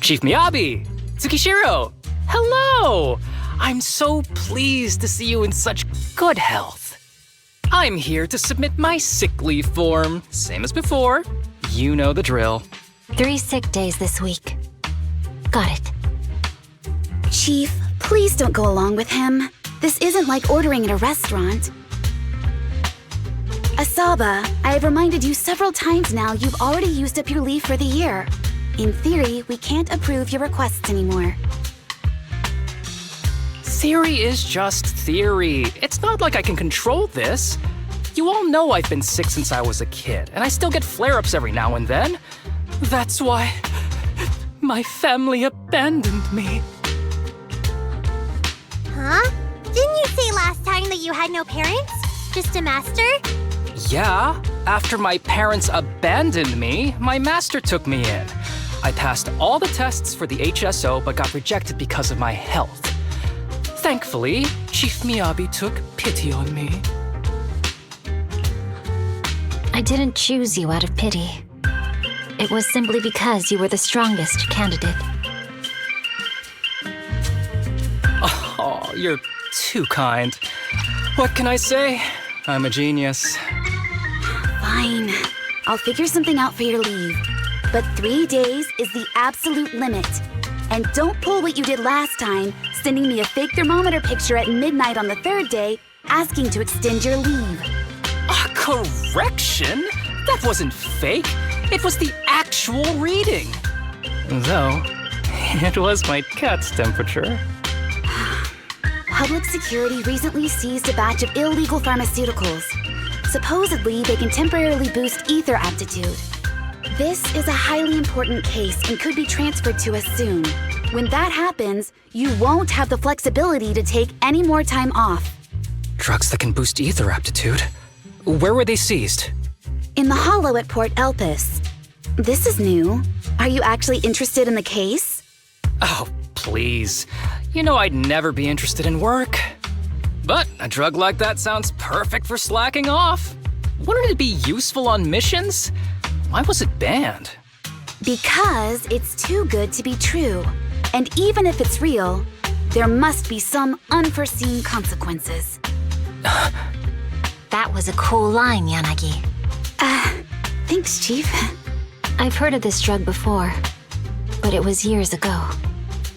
Chief Miyabi! Tsukishiro! Hello! I'm so pleased to see you in such good health. I'm here to submit my sick leave form. Same as before. You know the drill. 3 sick days this week. Got it. Chief, please don't go along with him. This isn't like ordering at a restaurant. Asaba, I have reminded you several times now you've already used up your leave for the year. In theory, we can't approve your requests anymore. Theory is just theory. It's not like I can control this. You all know I've been sick since I was a kid, and I still get flare-ups every now and then. That's why my family abandoned me. Huh? Didn't you say last time that you had no parents? Just a master? Yeah, after my parents abandoned me, my master took me in. I passed all the tests for the HSO but got rejected because of my health. Thankfully, Chief Miyabi took pity on me. I didn't choose you out of pity. It was simply because you were the strongest candidate. Oh, you're too kind. What can I say? I'm a genius. Fine. I'll figure something out for your leave. But 3 days is the absolute limit. And don't pull what you did last time, sending me a fake thermometer picture at midnight on the 3rd day, asking to extend your leave. A correction? That wasn't fake. It was the actual reading. Though, it was my cat's temperature. Public security recently seized a batch of illegal pharmaceuticals. Supposedly, they can temporarily boost ether aptitude. This is a highly important case and could be transferred to us soon. When that happens, you won't have the flexibility to take any more time off. Drugs that can boost ether aptitude? Where were they seized? In the hollow at Port Elpis. This is new. Are you actually interested in the case? Oh, please. You know I'd never be interested in work. But a drug like that sounds perfect for slacking off. Wouldn't it be useful on missions? Why was it banned? Because it's too good to be true. And even if it's real, there must be some unforeseen consequences. That was a cool line, Yanagi. Thanks, Chief. I've heard of this drug before, but it was years ago.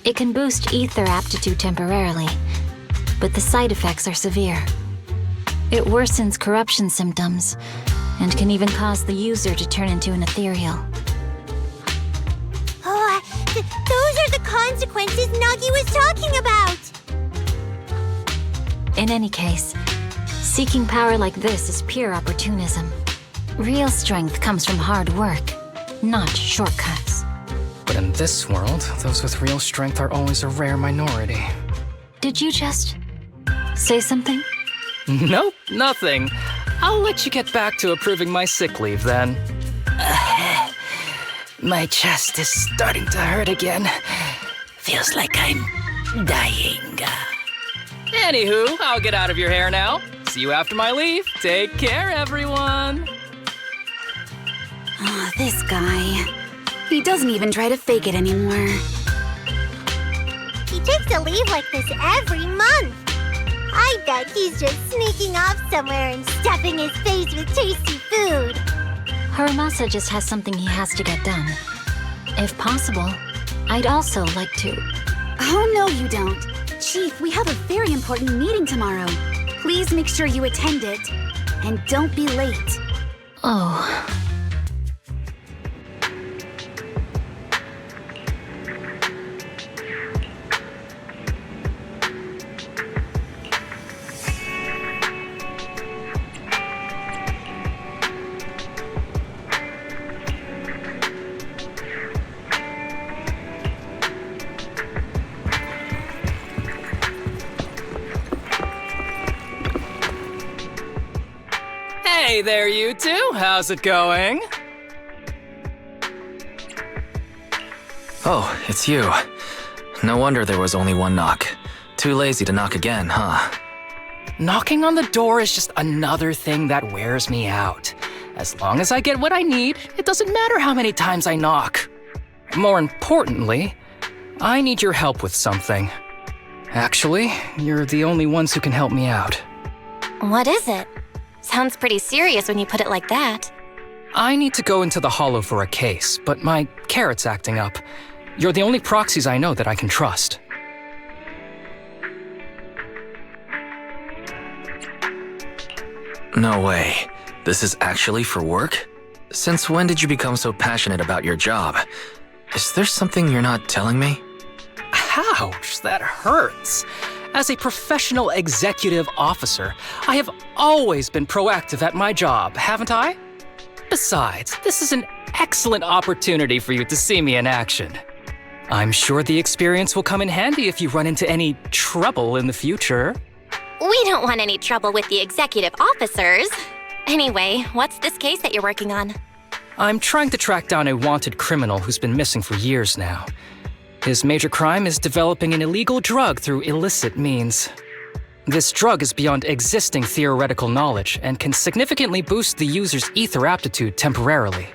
It can boost ether aptitude temporarily, but the side effects are severe. It worsens corruption symptoms, and can even cause the user to turn into an ethereal. Oh, those are the consequences Nagi was talking about! In any case, seeking power like this is pure opportunism. Real strength comes from hard work, not shortcuts. But in this world, those with real strength are always a rare minority. Did you just say something? Nope, nothing. I'll let you get back to approving my sick leave then. My chest is starting to hurt again. Feels like I'm dying. Anywho, I'll get out of your hair now. See you after my leave. Take care, everyone. Oh, this guy. He doesn't even try to fake it anymore. He takes a leave like this every month. I bet he's just sneaking off somewhere and stuffing his face with tasty food. Harumasa just has something he has to get done. If possible, I'd also like to... Oh, no, you don't. Chief, we have a very important meeting tomorrow. Please make sure you attend it. And don't be late. Oh... Hey there, you two. How's it going? Oh, it's you. No wonder there was only one knock. Too lazy to knock again, huh? Knocking on the door is just another thing that wears me out. As long as I get what I need, it doesn't matter how many times I knock. More importantly, I need your help with something. Actually, you're the only ones who can help me out. What is it? Sounds pretty serious when you put it like that. I need to go into the Hollow for a case, but my carrot's acting up. You're the only proxies I know that I can trust. No way. This is actually for work? Since when did you become so passionate about your job? Is there something you're not telling me? Ouch, that hurts. As a professional executive officer, I have always been proactive at my job, haven't I? Besides, this is an excellent opportunity for you to see me in action. I'm sure the experience will come in handy if you run into any trouble in the future. We don't want any trouble with the executive officers. Anyway, what's this case that you're working on? I'm trying to track down a wanted criminal who's been missing for years now. His major crime is developing an illegal drug through illicit means. This drug is beyond existing theoretical knowledge and can significantly boost the user's ether aptitude temporarily.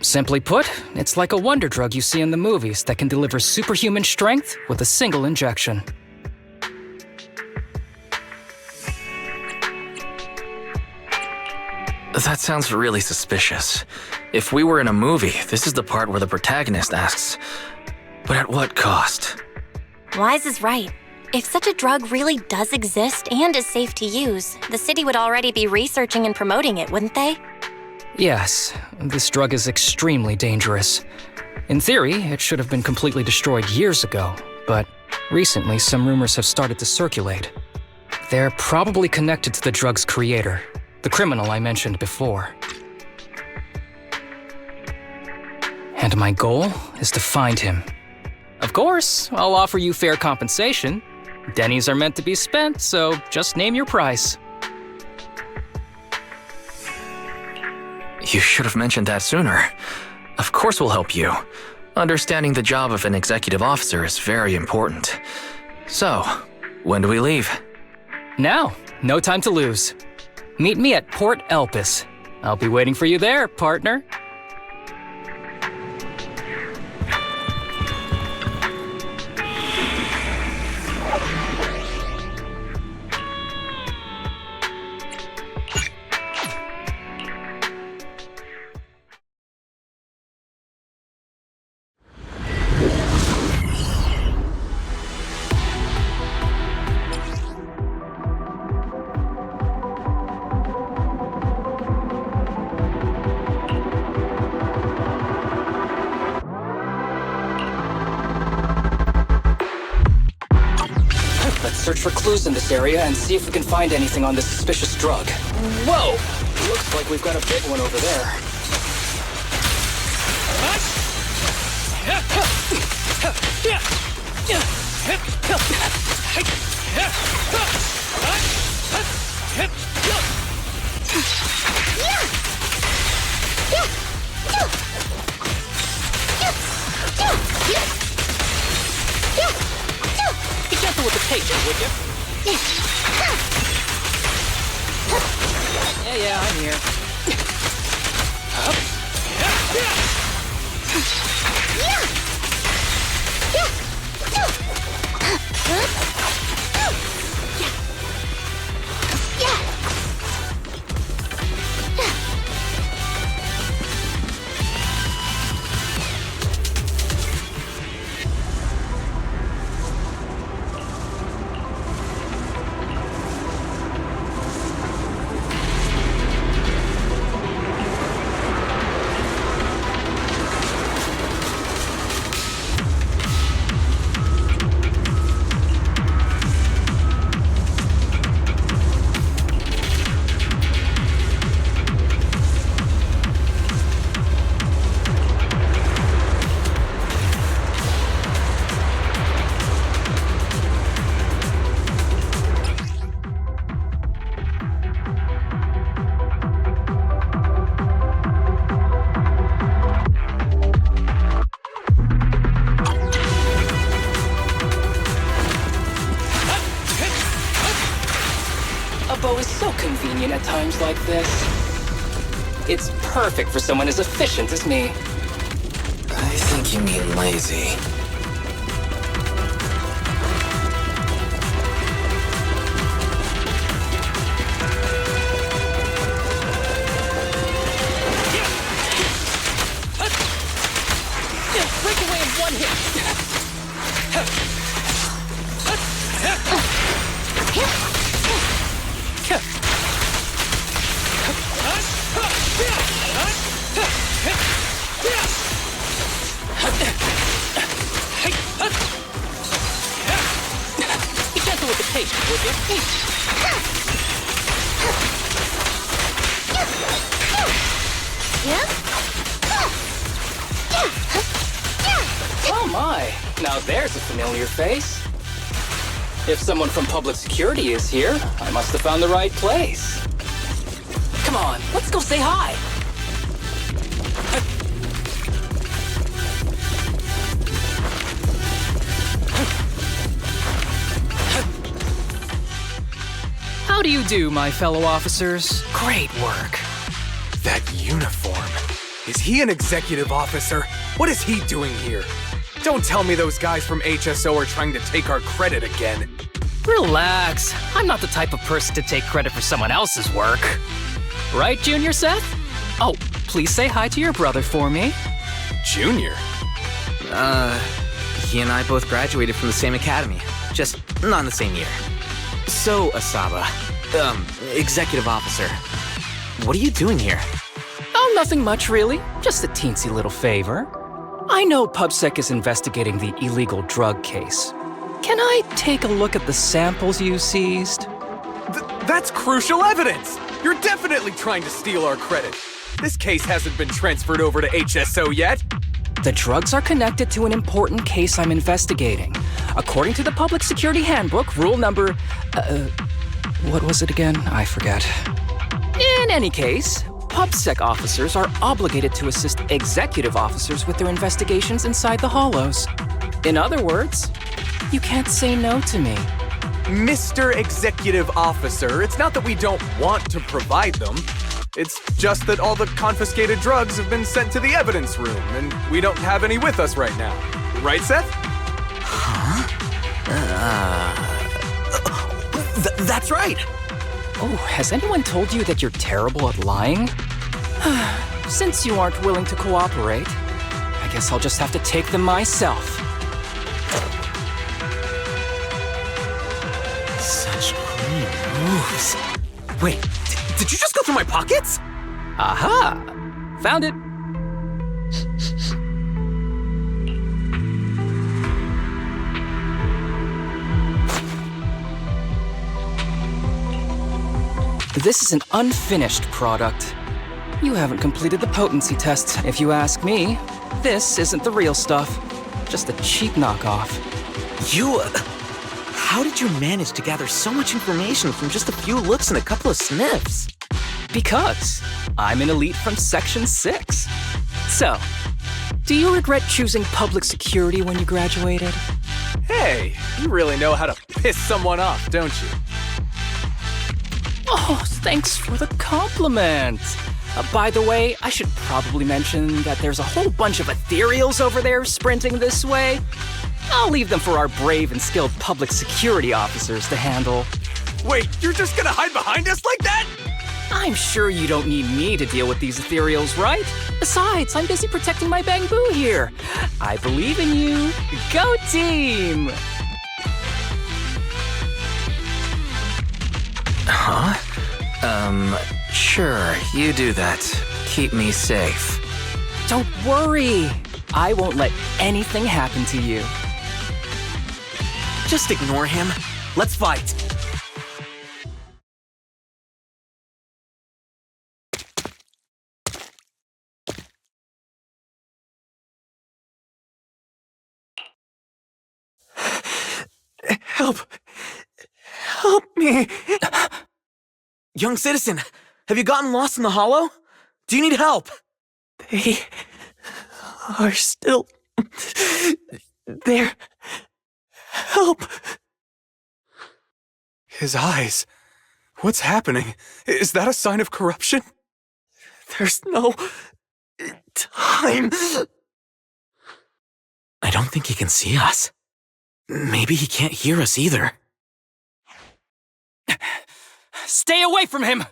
Simply put, it's like a wonder drug you see in the movies that can deliver superhuman strength with a single injection. That sounds really suspicious. If we were in a movie, this is the part where the protagonist asks, but at what cost? Wise is right. If such a drug really does exist and is safe to use, the city would already be researching and promoting it, wouldn't they? Yes, this drug is extremely dangerous. In theory, it should have been completely destroyed years ago, but recently some rumors have started to circulate. They're probably connected to the drug's creator, the criminal I mentioned before. And my goal is to find him. Of course, I'll offer you fair compensation. Dennies are meant to be spent, so just name your price. You should have mentioned that sooner. Of course we'll help you. Understanding the job of an executive officer is very important. So, when do we leave? Now, no time to lose. Meet me at Port Elpis. I'll be waiting for you there, partner. Search for clues in this area and see if we can find anything on this suspicious drug. Whoa! Looks like we've got a big one over there. Be careful with the pages, would you? Yeah, I'm here. Up. Is so convenient at times like this. It's perfect for someone as efficient as me. I think you mean lazy. Patient with you. Oh my, now there's a familiar face. If someone from public security is here, I must have found the right place. Come on, let's go say hi. How do you do, my fellow officers? Great work. That uniform. Is he an executive officer? What is he doing here? Don't tell me those guys from HSO are trying to take our credit again. Relax. I'm not the type of person to take credit for someone else's work. Right, Junior Seth? Oh, please say hi to your brother for me. Junior? He and I both graduated from the same academy, just not in the same year. So, Asaba, executive officer, what are you doing here? Oh, nothing much, really. Just a teensy little favor. I know PubSec is investigating the illegal drug case. Can I take a look at the samples you seized? That's crucial evidence! You're definitely trying to steal our credit. This case hasn't been transferred over to HSO yet. The drugs are connected to an important case I'm investigating. According to the Public Security Handbook, rule number... what was it again? I forget. In any case, PubSec officers are obligated to assist executive officers with their investigations inside the Hollows. In other words, you can't say no to me. Mr. Executive Officer, it's not that we don't want to provide them. It's just that all the confiscated drugs have been sent to the evidence room, and we don't have any with us right now. Right, Seth? Huh? That's right! Oh, has anyone told you that you're terrible at lying? Since you aren't willing to cooperate, I guess I'll just have to take them myself. Such clean moves. Wait, did you just go through my pockets? Aha! Found it! This is an unfinished product. You haven't completed the potency tests, if you ask me. This isn't the real stuff, just a cheap knockoff. How did you manage to gather so much information from just a few looks and a couple of sniffs? Because I'm an elite from Section 6. So, do you regret choosing public security when you graduated? Hey, you really know how to piss someone off, don't you? Oh, thanks for the compliment. By the way, I should probably mention that there's a whole bunch of ethereals over there sprinting this way. I'll leave them for our brave and skilled public security officers to handle. Wait, you're just gonna hide behind us like that? I'm sure you don't need me to deal with these ethereals, right? Besides, I'm busy protecting my bamboo here. I believe in you. Go team! Huh? Sure, you do that. Keep me safe. Don't worry. I won't let anything happen to you. Just ignore him. Let's fight. Help! Help me! Young citizen, have you gotten lost in the hollow? Do you need help? They are still there. Help! His eyes. What's happening? Is that a sign of corruption? There's no time. I don't think he can see us. Maybe he can't hear us either. Stay away from him!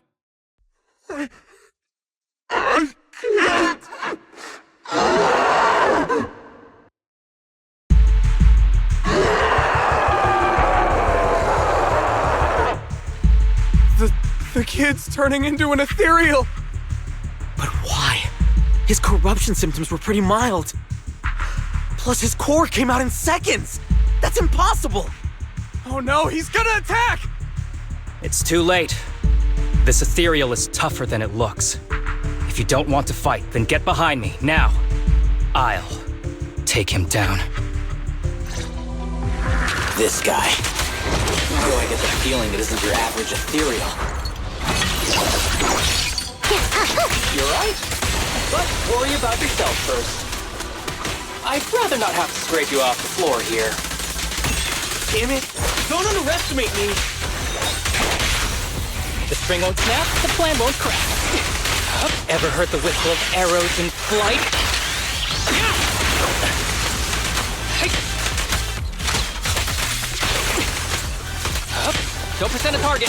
The kid's turning into an ethereal! But why? His corruption symptoms were pretty mild. Plus his core came out in seconds! That's impossible! Oh no, he's gonna attack! It's too late. This ethereal is tougher than it looks. If you don't want to fight, then get behind me, now. I'll take him down. This guy. Oh, I get the feeling it isn't your average ethereal. You're right. But worry about yourself first. I'd rather not have to scrape you off the floor here. Damn it! Don't underestimate me! The string won't snap, the plan won't crack. Ever heard the whistle of arrows in flight? Don't present a target.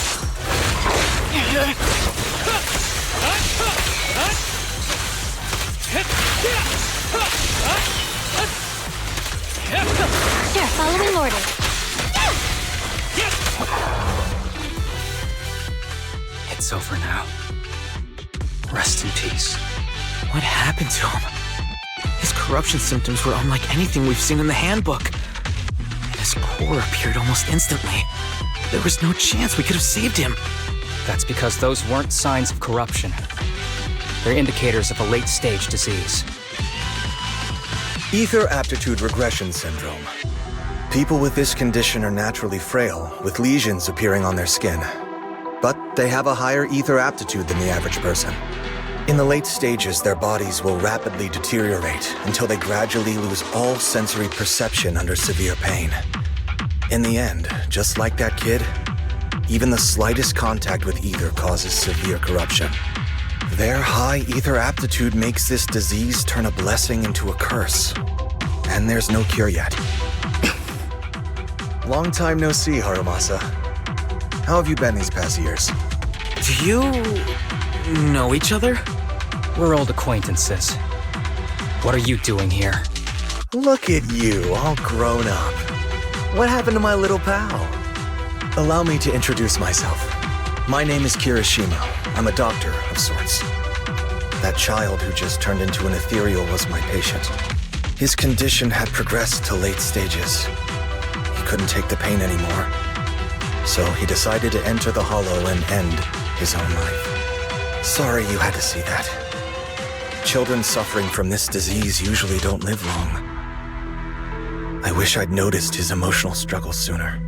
Sure, following orders. It's over now. Rest in peace. What happened to him? His corruption symptoms were unlike anything we've seen in the handbook. And his core appeared almost instantly. There was no chance we could have saved him. That's because those weren't signs of corruption. They're indicators of a late-stage disease. Ether Aptitude Regression Syndrome. People with this condition are naturally frail, with lesions appearing on their skin. But they have a higher ether aptitude than the average person. In the late stages, their bodies will rapidly deteriorate until they gradually lose all sensory perception under severe pain. In the end, just like that kid, even the slightest contact with ether causes severe corruption. Their high ether aptitude makes this disease turn a blessing into a curse. And there's no cure yet. Long time no see, Harumasa. How have you been these past years? Do you know each other? We're old acquaintances. What are you doing here? Look at you, all grown up. What happened to my little pal? Allow me to introduce myself. My name is Kirishima. I'm a doctor of sorts. That child who just turned into an ethereal was my patient. His condition had progressed to late stages. He couldn't take the pain anymore. So he decided to enter the Hollow and end his own life. Sorry you had to see that. Children suffering from this disease usually don't live long. I wish I'd noticed his emotional struggles sooner.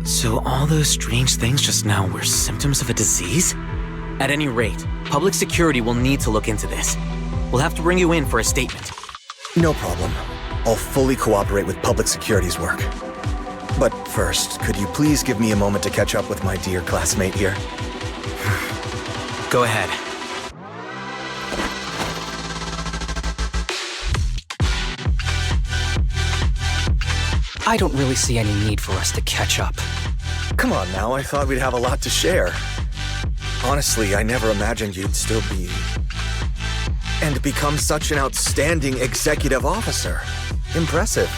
So all those strange things just now were symptoms of a disease? At any rate, public security will need to look into this. We'll have to bring you in for a statement. No problem. I'll fully cooperate with public security's work. But first, could you please give me a moment to catch up with my dear classmate here? Go ahead. I don't really see any need for us to catch up. Come on now, I thought we'd have a lot to share. Honestly, I never imagined you'd still be... and become such an outstanding executive officer. Impressive.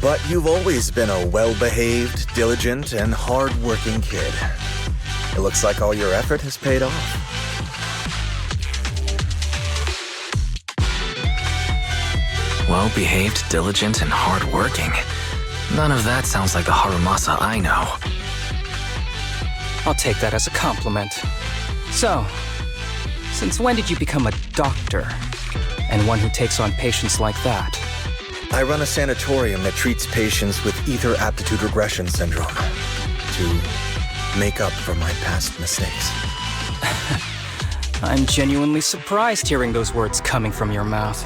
But you've always been a well-behaved, diligent, and hard-working kid. It looks like all your effort has paid off. Well-behaved, diligent, and hard-working. None of that sounds like the Harumasa I know. I'll take that as a compliment. So, since when did you become a doctor? And one who takes on patients like that? I run a sanatorium that treats patients with ether aptitude regression syndrome to make up for my past mistakes. I'm genuinely surprised hearing those words coming from your mouth.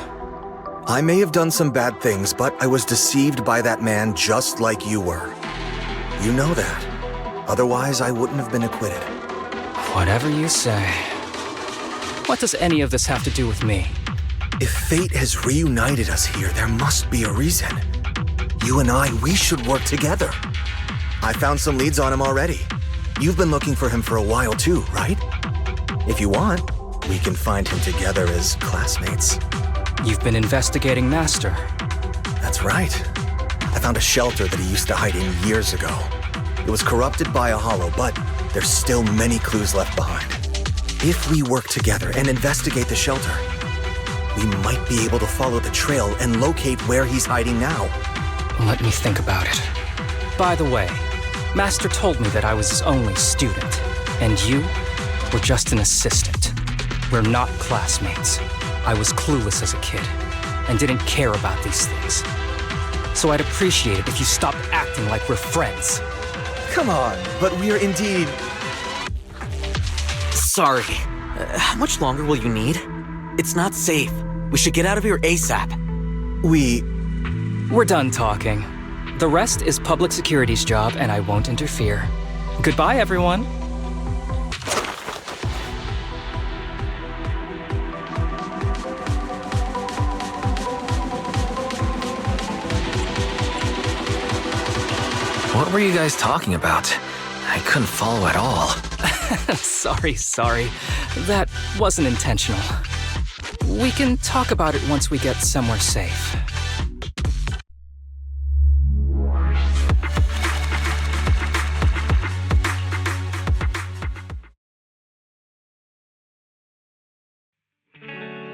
I may have done some bad things, but I was deceived by that man just like you were. You know that. Otherwise, I wouldn't have been acquitted. Whatever you say. What does any of this have to do with me? If fate has reunited us here, there must be a reason. You and I, we should work together. I found some leads on him already. You've been looking for him for a while too, right? If you want, we can find him together as classmates. You've been investigating Master. That's right. I found a shelter that he used to hide in years ago. It was corrupted by a hollow, but there's still many clues left behind. If we work together and investigate the shelter, we might be able to follow the trail and locate where he's hiding now. Let me think about it. By the way, Master told me that I was his only student, and you were just an assistant. We're not classmates. I was clueless as a kid, and didn't care about these things. So I'd appreciate it if you stopped acting like we're friends. Come on, but we are indeed... Sorry. How much longer will you need? It's not safe. We should get out of here ASAP. We're done talking. The rest is public security's job, and I won't interfere. Goodbye, everyone. What were you guys talking about? I couldn't follow at all. Sorry. That wasn't intentional. We can talk about it once we get somewhere safe.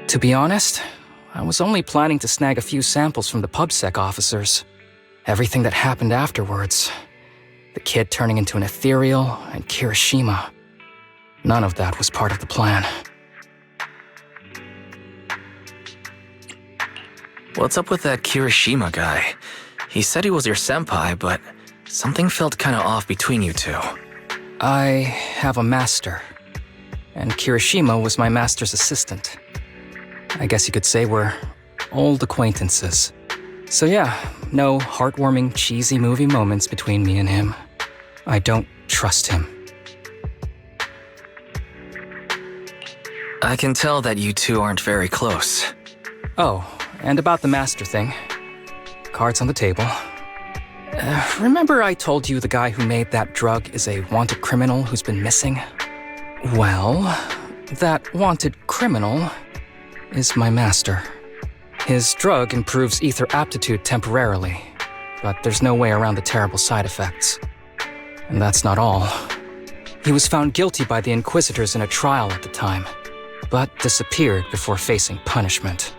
To be honest, I was only planning to snag a few samples from the PubSec officers. Everything that happened afterwards. The kid turning into an ethereal, and Kirishima. None of that was part of the plan. What's up with that Kirishima guy? He said he was your senpai, but something felt kinda off between you two. I have a master, and Kirishima was my master's assistant. I guess you could say we're old acquaintances. So yeah, no heartwarming, cheesy movie moments between me and him. I don't trust him. I can tell that you two aren't very close. Oh, and about the master thing. Cards on the table. Remember I told you the guy who made that drug is a wanted criminal who's been missing? Well, that wanted criminal is my master. His drug improves ether aptitude temporarily, but there's no way around the terrible side effects. And that's not all. He was found guilty by the Inquisitors in a trial at the time, but disappeared before facing punishment.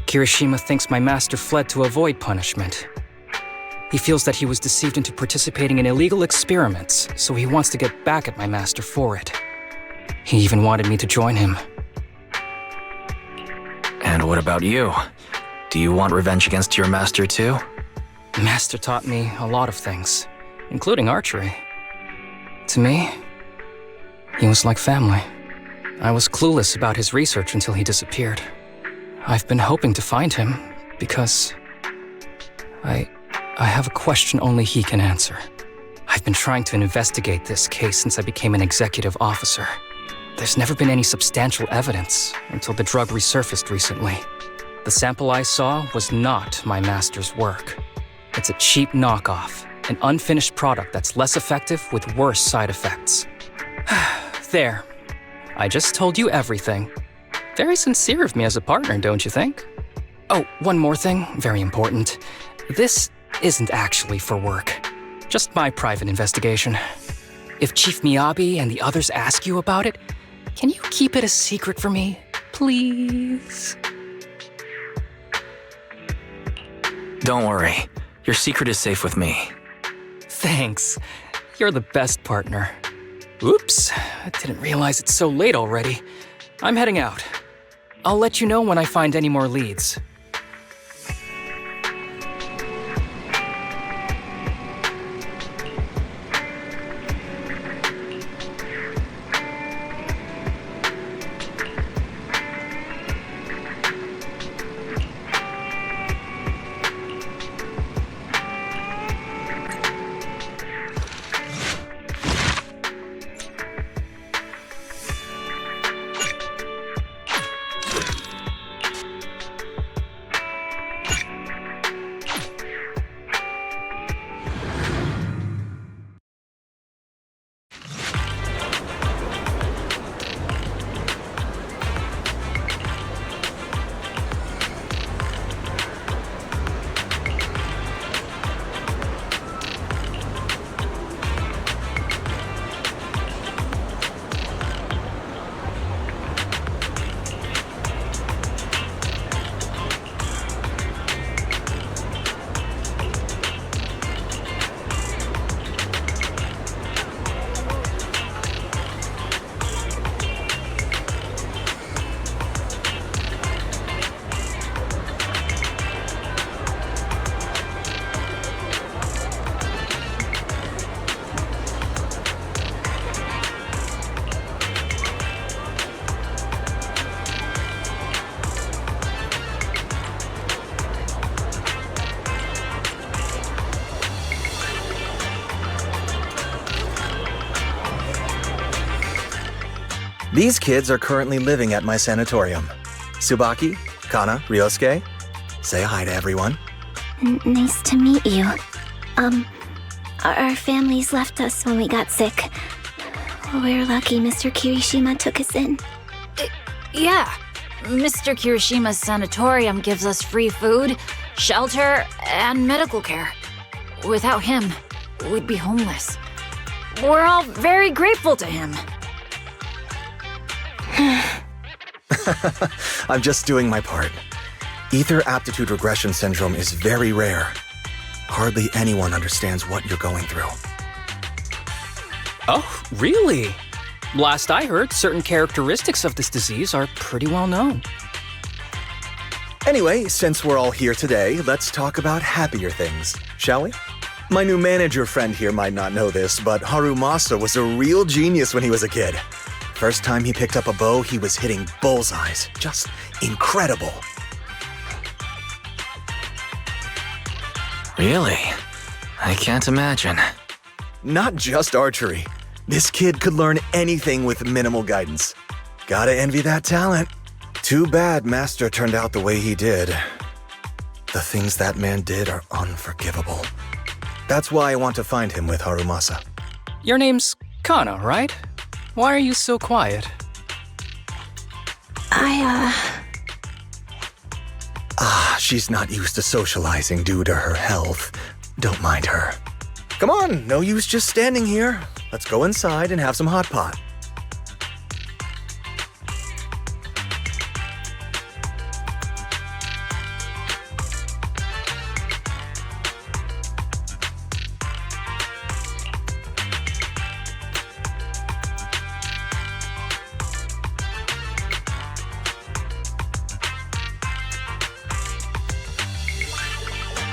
Kirishima thinks my master fled to avoid punishment. He feels that he was deceived into participating in illegal experiments, so he wants to get back at my master for it. He even wanted me to join him. And what about you? Do you want revenge against your master too? Master taught me a lot of things, including archery. To me, he was like family. I was clueless about his research until he disappeared. I've been hoping to find him because I have a question only he can answer. I've been trying to investigate this case since I became an executive officer. There's never been any substantial evidence until the drug resurfaced recently. The sample I saw was not my master's work. It's a cheap knockoff, an unfinished product that's less effective with worse side effects. There. I just told you everything. Very sincere of me as a partner, don't you think? Oh, one more thing, very important. This isn't actually for work. Just my private investigation. If Chief Miyabi and the others ask you about it, can you keep it a secret for me, please? Don't worry. Your secret is safe with me. Thanks. You're the best partner. Oops, I didn't realize it's so late already. I'm heading out. I'll let you know when I find any more leads. These kids are currently living at my sanatorium. Tsubaki, Kana, Ryosuke, say hi to everyone. Nice to meet you. Our families left us when we got sick. We're lucky Mr. Kirishima took us in. Yeah. Mr. Kirishima's sanatorium gives us free food, shelter, and medical care. Without him, we'd be homeless. We're all very grateful to him. I'm just doing my part. Ether aptitude regression syndrome is very rare. Hardly anyone understands what you're going through. Oh, really? Last I heard, certain characteristics of this disease are pretty well known. Anyway, since we're all here today, let's talk about happier things, shall we? My new manager friend here might not know this, but Harumasa was a real genius when he was a kid. First time he picked up a bow, he was hitting bullseyes. Just incredible. Really? I can't imagine. Not just archery. This kid could learn anything with minimal guidance. Gotta envy that talent. Too bad Master turned out the way he did. The things that man did are unforgivable. That's why I want to find him with Harumasa. Your name's Kana, right? Why are you so quiet? She's not used to socializing due to her health. Don't mind her. Come on, no use just standing here. Let's go inside and have some hot pot.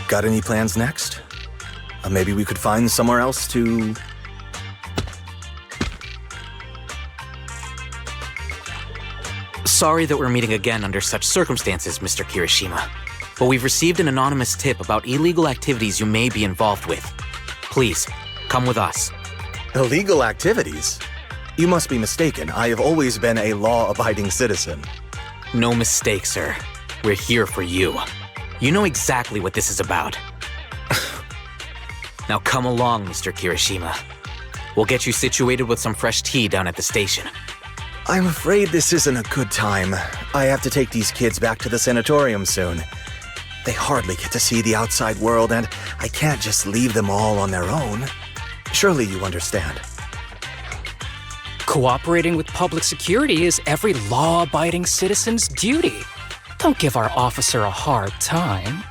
Got any plans next? Maybe we could find somewhere else to... Sorry that we're meeting again under such circumstances, Mr. Kirishima. But we've received an anonymous tip about illegal activities you may be involved with. Please, come with us. Illegal activities? You must be mistaken. I have always been a law-abiding citizen. No mistake, sir. We're here for you. You know exactly what this is about. Now come along, Mr. Kirishima. We'll get you situated with some fresh tea down at the station. I'm afraid this isn't a good time. I have to take these kids back to the sanatorium soon. They hardly get to see the outside world, and I can't just leave them all on their own. Surely you understand. Cooperating with public security is every law-abiding citizen's duty. Don't give our officer a hard time.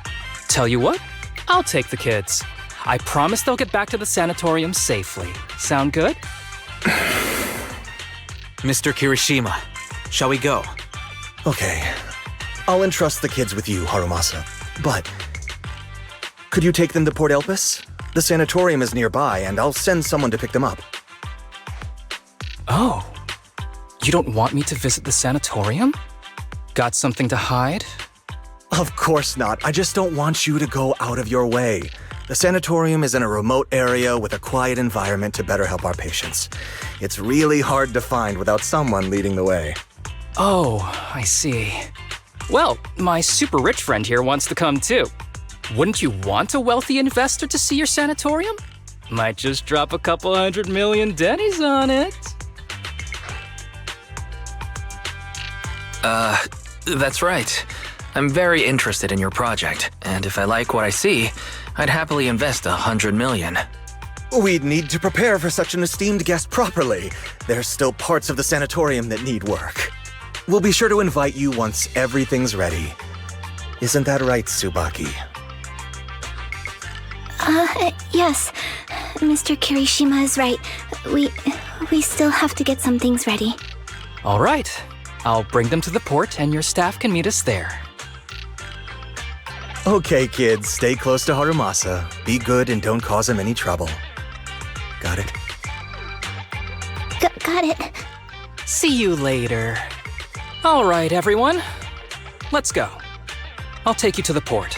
Tell you what, I'll take the kids. I promise they'll get back to the sanatorium safely. Sound good? Mr. Kirishima, shall we go? Okay. I'll entrust the kids with you, Harumasa. But could you take them to Port Elpis? The sanatorium is nearby, and I'll send someone to pick them up. Oh. You don't want me to visit the sanatorium? Got something to hide? Of course not. I just don't want you to go out of your way. The sanatorium is in a remote area with a quiet environment to better help our patients. It's really hard to find without someone leading the way. Oh, I see. Well, my super rich friend here wants to come too. Wouldn't you want a wealthy investor to see your sanatorium? Might just drop a couple 100 million dennies on it. That's right. I'm very interested in your project, and if I like what I see, I'd happily invest 100 million. We'd need to prepare for such an esteemed guest properly. There's still parts of the sanatorium that need work. We'll be sure to invite you once everything's ready. Isn't that right, Tsubaki? Yes. Mr. Kirishima is right. We still have to get some things ready. All right. I'll bring them to the port and your staff can meet us there. Okay, kids, stay close to Harumasa. Be good and don't cause him any trouble. Got it? Got it. See you later. All right, everyone. Let's go. I'll take you to the port.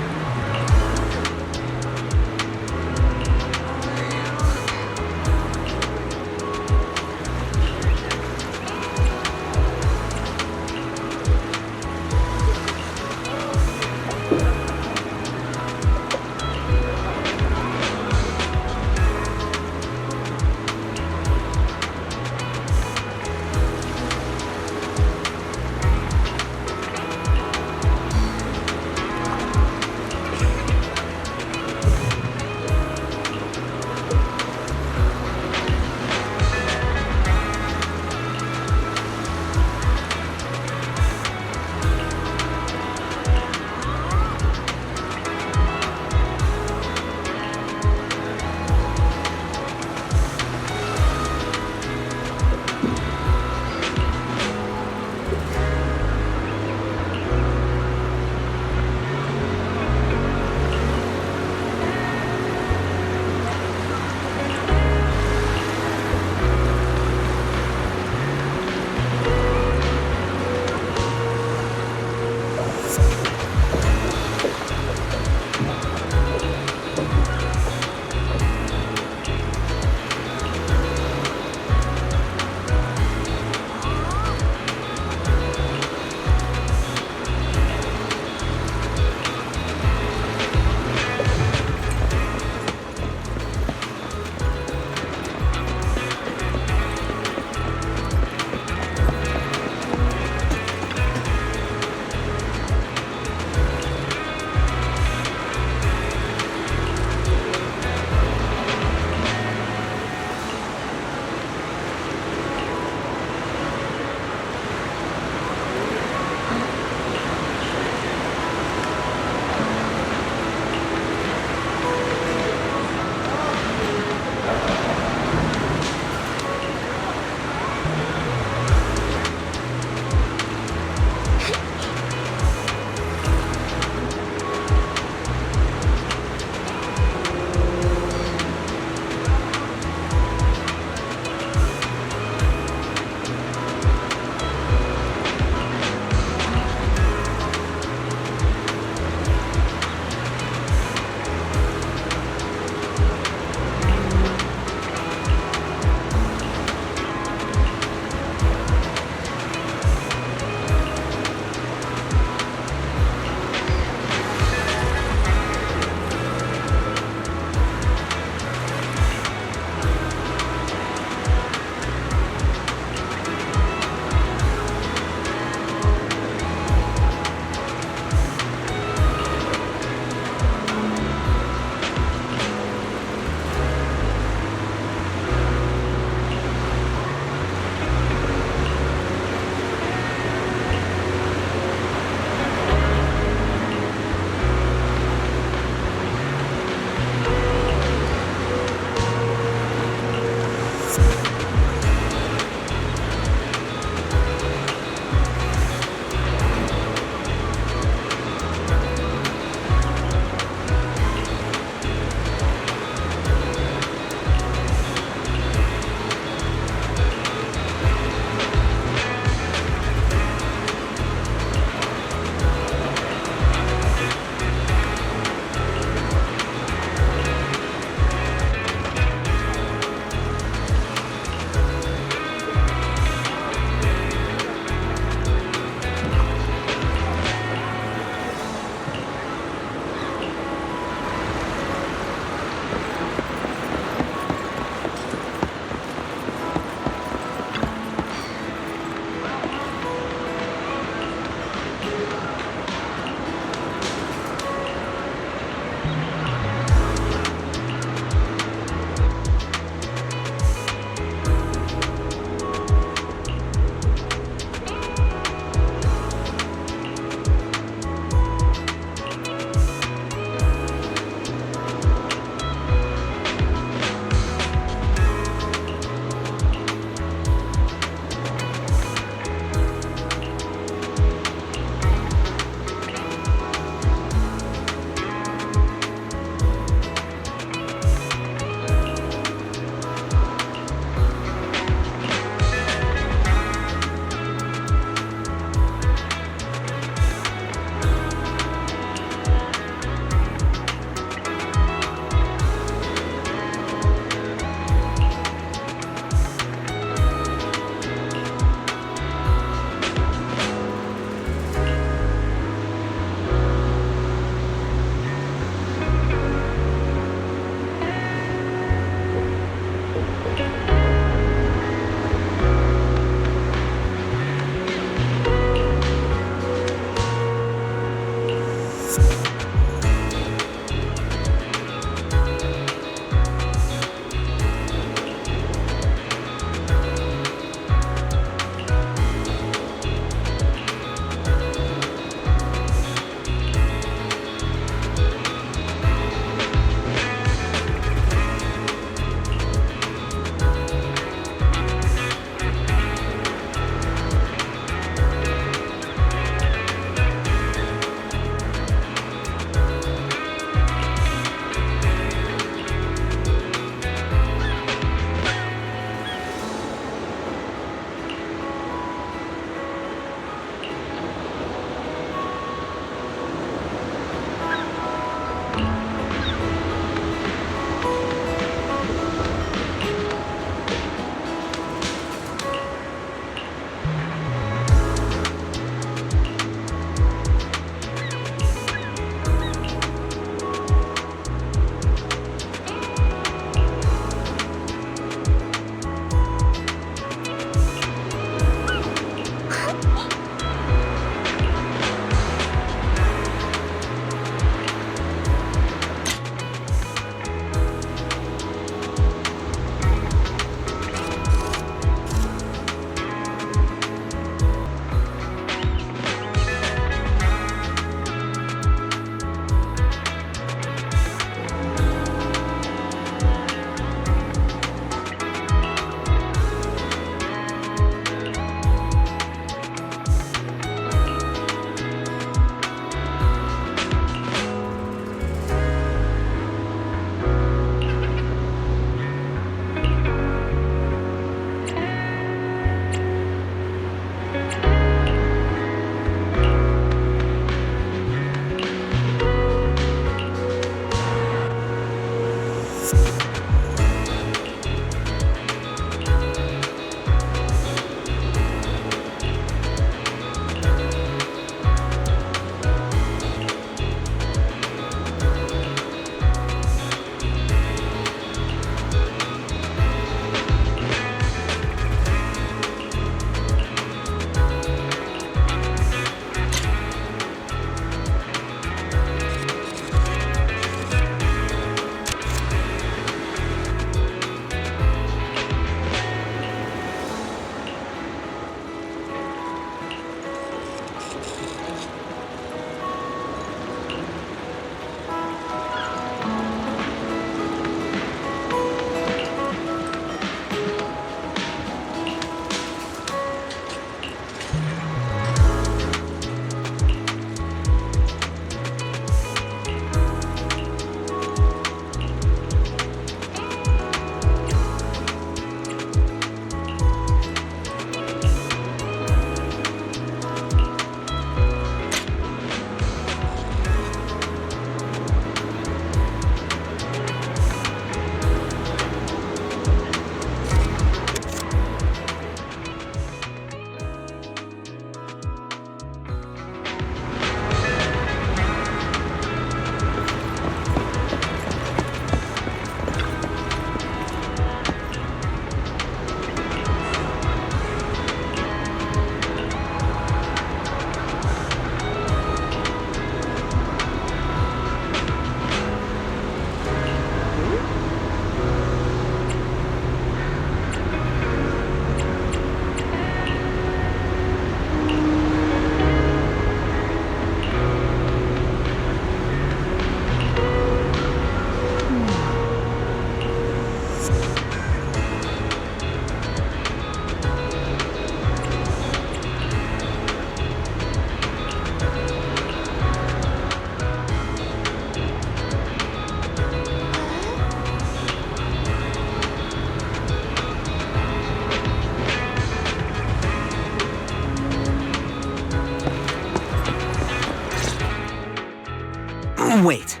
Wait,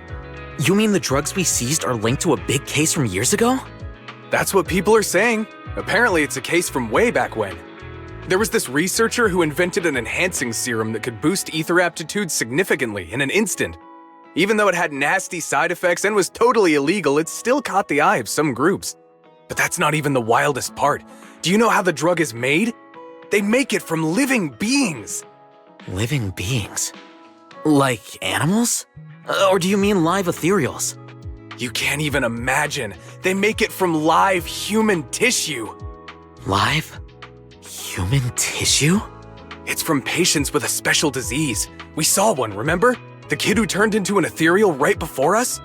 you mean the drugs we seized are linked to a big case from years ago? That's what people are saying. Apparently it's a case from way back when. There was this researcher who invented an enhancing serum that could boost ether aptitude significantly in an instant. Even though it had nasty side effects and was totally illegal, it still caught the eye of some groups. But that's not even the wildest part. Do you know how the drug is made? They make it from living beings. Living beings? Like animals? Or do you mean live ethereals? You can't even imagine. They make it from live human tissue. Live? Human tissue? It's from patients with a special disease. We saw one, remember? The kid who turned into an ethereal right before us?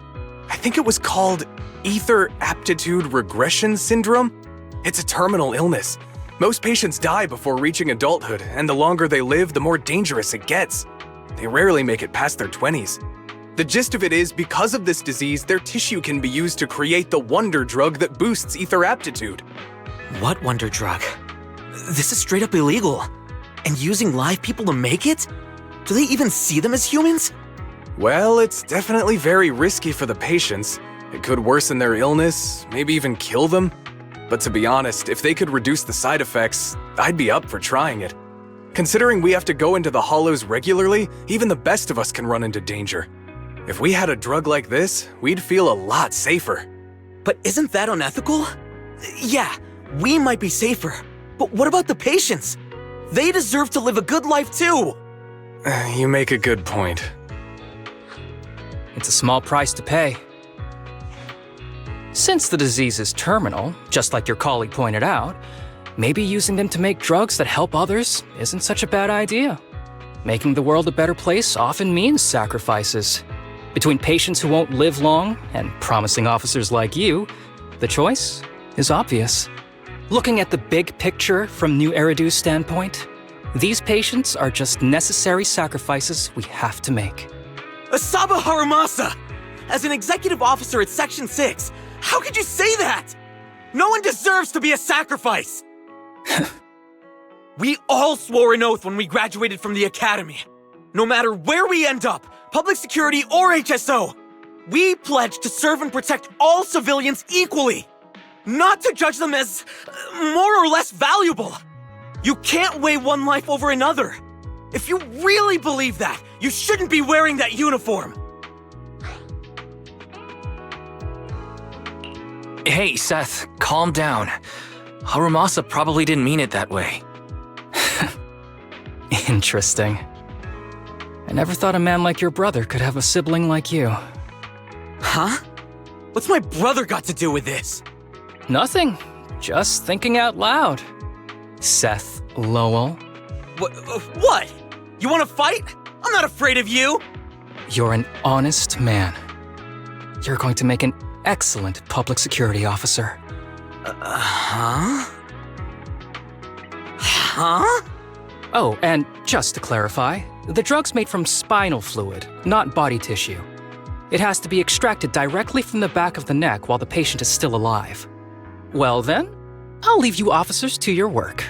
I think it was called Ether Aptitude Regression Syndrome. It's a terminal illness. Most patients die before reaching adulthood, and the longer they live, the more dangerous it gets. They rarely make it past their 20s. The gist of it is, because of this disease, their tissue can be used to create the wonder drug that boosts ether aptitude. What wonder drug? This is straight up illegal. And using live people to make it? Do they even see them as humans? Well, it's definitely very risky for the patients. It could worsen their illness, maybe even kill them. But to be honest, if they could reduce the side effects, I'd be up for trying it. Considering we have to go into the hollows regularly, even the best of us can run into danger. If we had a drug like this, we'd feel a lot safer. But isn't that unethical? Yeah, we might be safer, but what about the patients? They deserve to live a good life too! You make a good point. It's a small price to pay. Since the disease is terminal, just like your colleague pointed out, maybe using them to make drugs that help others isn't such a bad idea. Making the world a better place often means sacrifices. Between patients who won't live long and promising officers like you, the choice is obvious. Looking at the big picture from New Eridu's standpoint, these patients are just necessary sacrifices we have to make. Asaba Harumasa! As an executive officer at Section 6, how could you say that? No one deserves to be a sacrifice! We all swore an oath when we graduated from the academy. No matter where we end up, public security or HSO, we pledge to serve and protect all civilians equally, not to judge them as more or less valuable. You can't weigh one life over another. If you really believe that, you shouldn't be wearing that uniform. Hey, Seth, calm down. Harumasa probably didn't mean it that way. Interesting. I never thought a man like your brother could have a sibling like you. Huh? What's my brother got to do with this? Nothing. Just thinking out loud. Seth Lowell. What? You want to fight? I'm not afraid of you. You're an honest man. You're going to make an excellent public security officer. Huh? Huh? Oh, and just to clarify, the drug's made from spinal fluid, not body tissue. It has to be extracted directly from the back of the neck while the patient is still alive. Well then, I'll leave you officers to your work.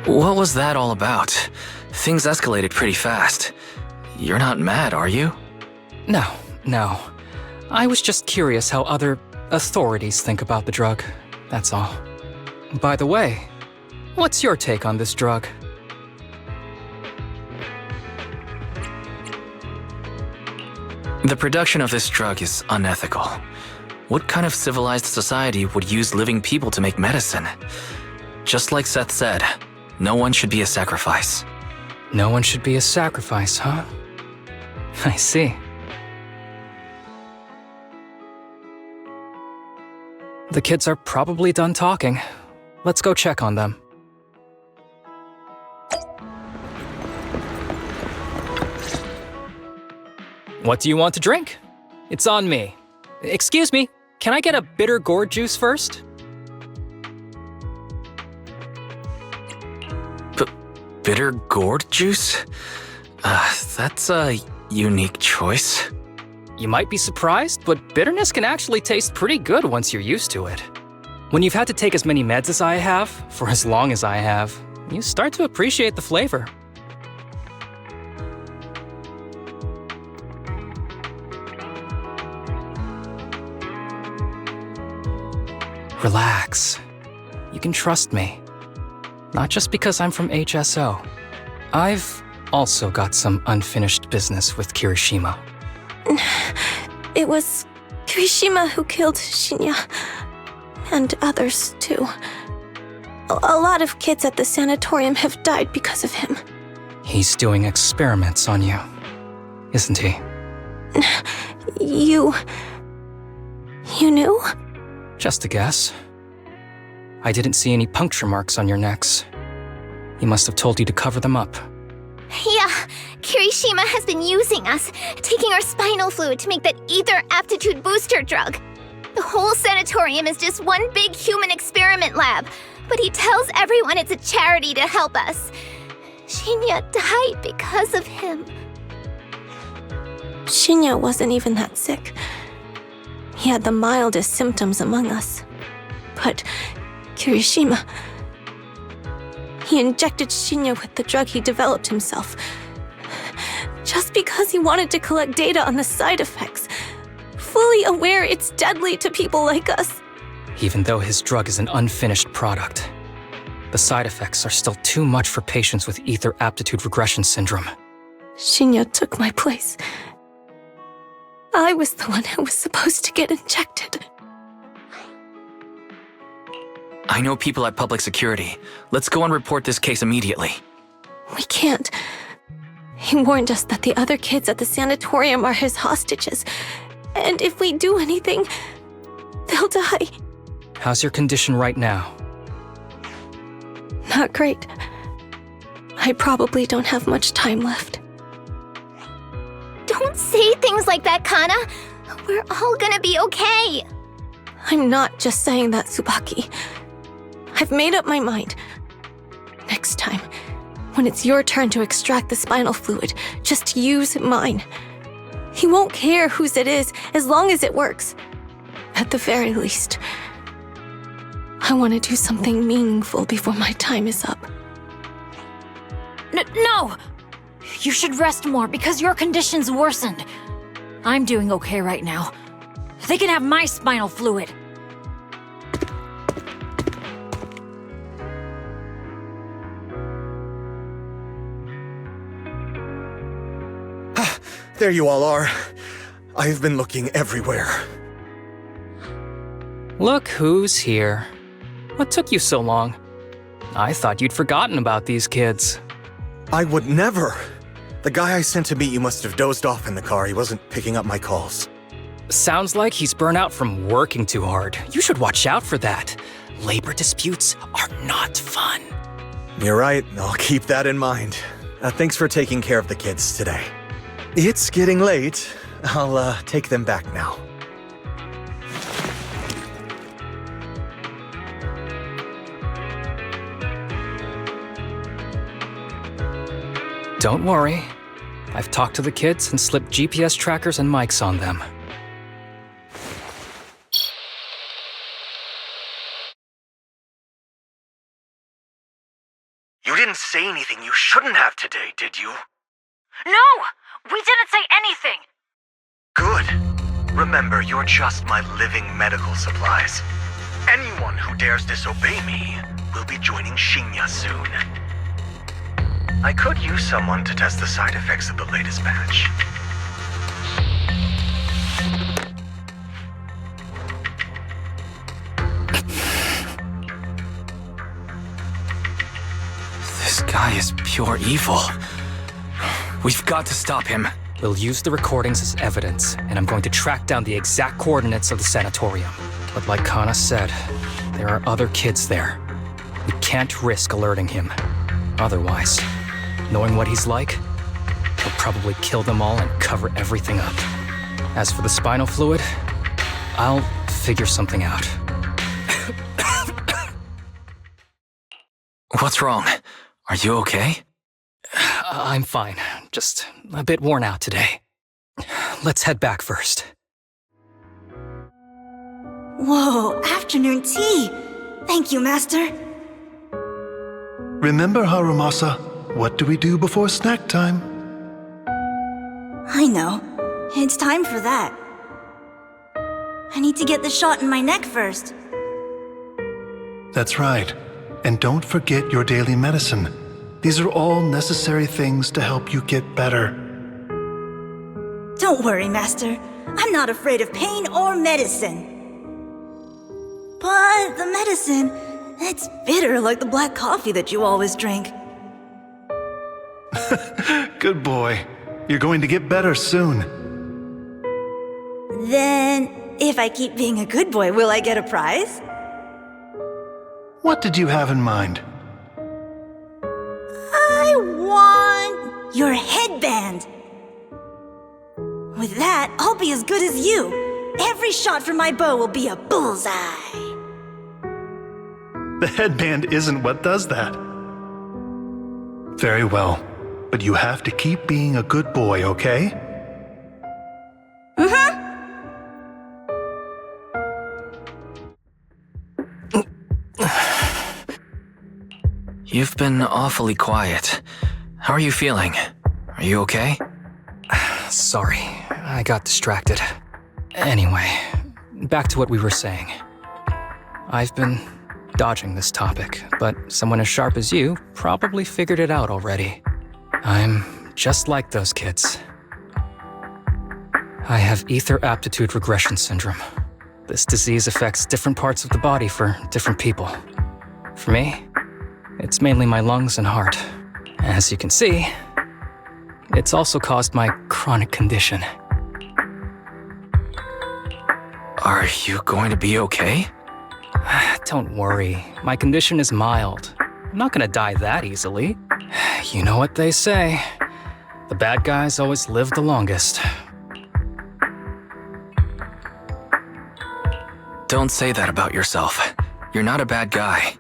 What was that all about? Things escalated pretty fast. You're not mad, are you? No. I was just curious how other authorities think about the drug, that's all. By the way, what's your take on this drug? The production of this drug is unethical. What kind of civilized society would use living people to make medicine? Just like Seth said, no one should be a sacrifice. No one should be a sacrifice, huh? I see. The kids are probably done talking. Let's go check on them. What do you want to drink? It's on me. Excuse me, can I get a bitter gourd juice first? Bitter gourd juice? That's a unique choice. You might be surprised, but bitterness can actually taste pretty good once you're used to it. When you've had to take as many meds as I have, for as long as I have, you start to appreciate the flavor. Relax. You can trust me. Not just because I'm from HSO. I've also got some unfinished business with Kirishima. It was Kirishima who killed Shinya. And others, too. A lot of kids at the sanatorium have died because of him. He's doing experiments on you, isn't he? You knew? Just a guess. I didn't see any puncture marks on your necks. He must have told you to cover them up. Yeah, Kirishima has been using us, taking our spinal fluid to make that ether aptitude booster drug. The whole sanatorium is just one big human experiment lab, but he tells everyone it's a charity to help us. Shinya died because of him. Shinya wasn't even that sick. He had the mildest symptoms among us. But Kirishima... He injected Shinya with the drug he developed himself. Just because he wanted to collect data on the side effects, fully aware it's deadly to people like us. Even though his drug is an unfinished product, the side effects are still too much for patients with ether aptitude regression syndrome. Shinya took my place. I was the one who was supposed to get injected. I know people at public security. Let's go and report this case immediately. We can't. He warned us that the other kids at the sanatorium are his hostages. And if we do anything, they'll die. How's your condition right now? Not great. I probably don't have much time left. Don't say things like that, Kana. We're all gonna be okay. I'm not just saying that, Tsubaki. I've made up my mind. Next time, when it's your turn to extract the spinal fluid, just use mine. He won't care whose it is, as long as it works. At the very least, I want to do something meaningful before my time is up. No! You should rest more because your condition's worsened. I'm doing okay right now. They can have my spinal fluid. There you all are. I've been looking everywhere. Look who's here. What took you so long? I thought you'd forgotten about these kids. I would never. The guy I sent to meet you must have dozed off in the car. He wasn't picking up my calls. Sounds like he's burnt out from working too hard. You should watch out for that. Labor disputes are not fun. You're right. I'll keep that in mind. Thanks for taking care of the kids today. It's getting late. I'll take them back now. Don't worry. I've talked to the kids and slipped GPS trackers and mics on them. You didn't say anything you shouldn't have today, did you? No! We didn't say anything! Good. Remember, you're just my living medical supplies. Anyone who dares disobey me will be joining Shinya soon. I could use someone to test the side effects of the latest batch. This guy is pure evil. We've got to stop him. We'll use the recordings as evidence, and I'm going to track down the exact coordinates of the sanatorium. But like Kana said, there are other kids there. We can't risk alerting him. Otherwise, knowing what he's like, he'll probably kill them all and cover everything up. As for the spinal fluid, I'll figure something out. What's wrong? Are you okay? I'm fine. Just a bit worn out today. let's head back first. Whoa, afternoon tea! Thank you, Master. Remember, Harumasa, what do we do before snack time? I know. It's time for that. I need to get the shot in my neck first. That's right. And don't forget your daily medicine. These are all necessary things to help you get better. Don't worry, Master. I'm not afraid of pain or medicine. But the medicine, it's bitter like the black coffee that you always drink. Good boy. You're going to get better soon. Then, if I keep being a good boy, will I get a prize? What did you have in mind? I want your headband. With that, I'll be as good as you. Every shot from my bow will be a bullseye. The headband isn't what does that. Very well, but you have to keep being a good boy, okay? You've been awfully quiet. How are you feeling? Are you okay? Sorry, I got distracted. Anyway, back to what we were saying. I've been dodging this topic, but someone as sharp as you probably figured it out already. I'm just like those kids. I have ether aptitude regression syndrome. This disease affects different parts of the body for different people. For me, it's mainly my lungs and heart. As you can see, it's also caused my chronic condition. Are you going to be okay? Don't worry, my condition is mild. I'm not gonna die that easily. You know what they say, the bad guys always live the longest. Don't say that about yourself. You're not a bad guy.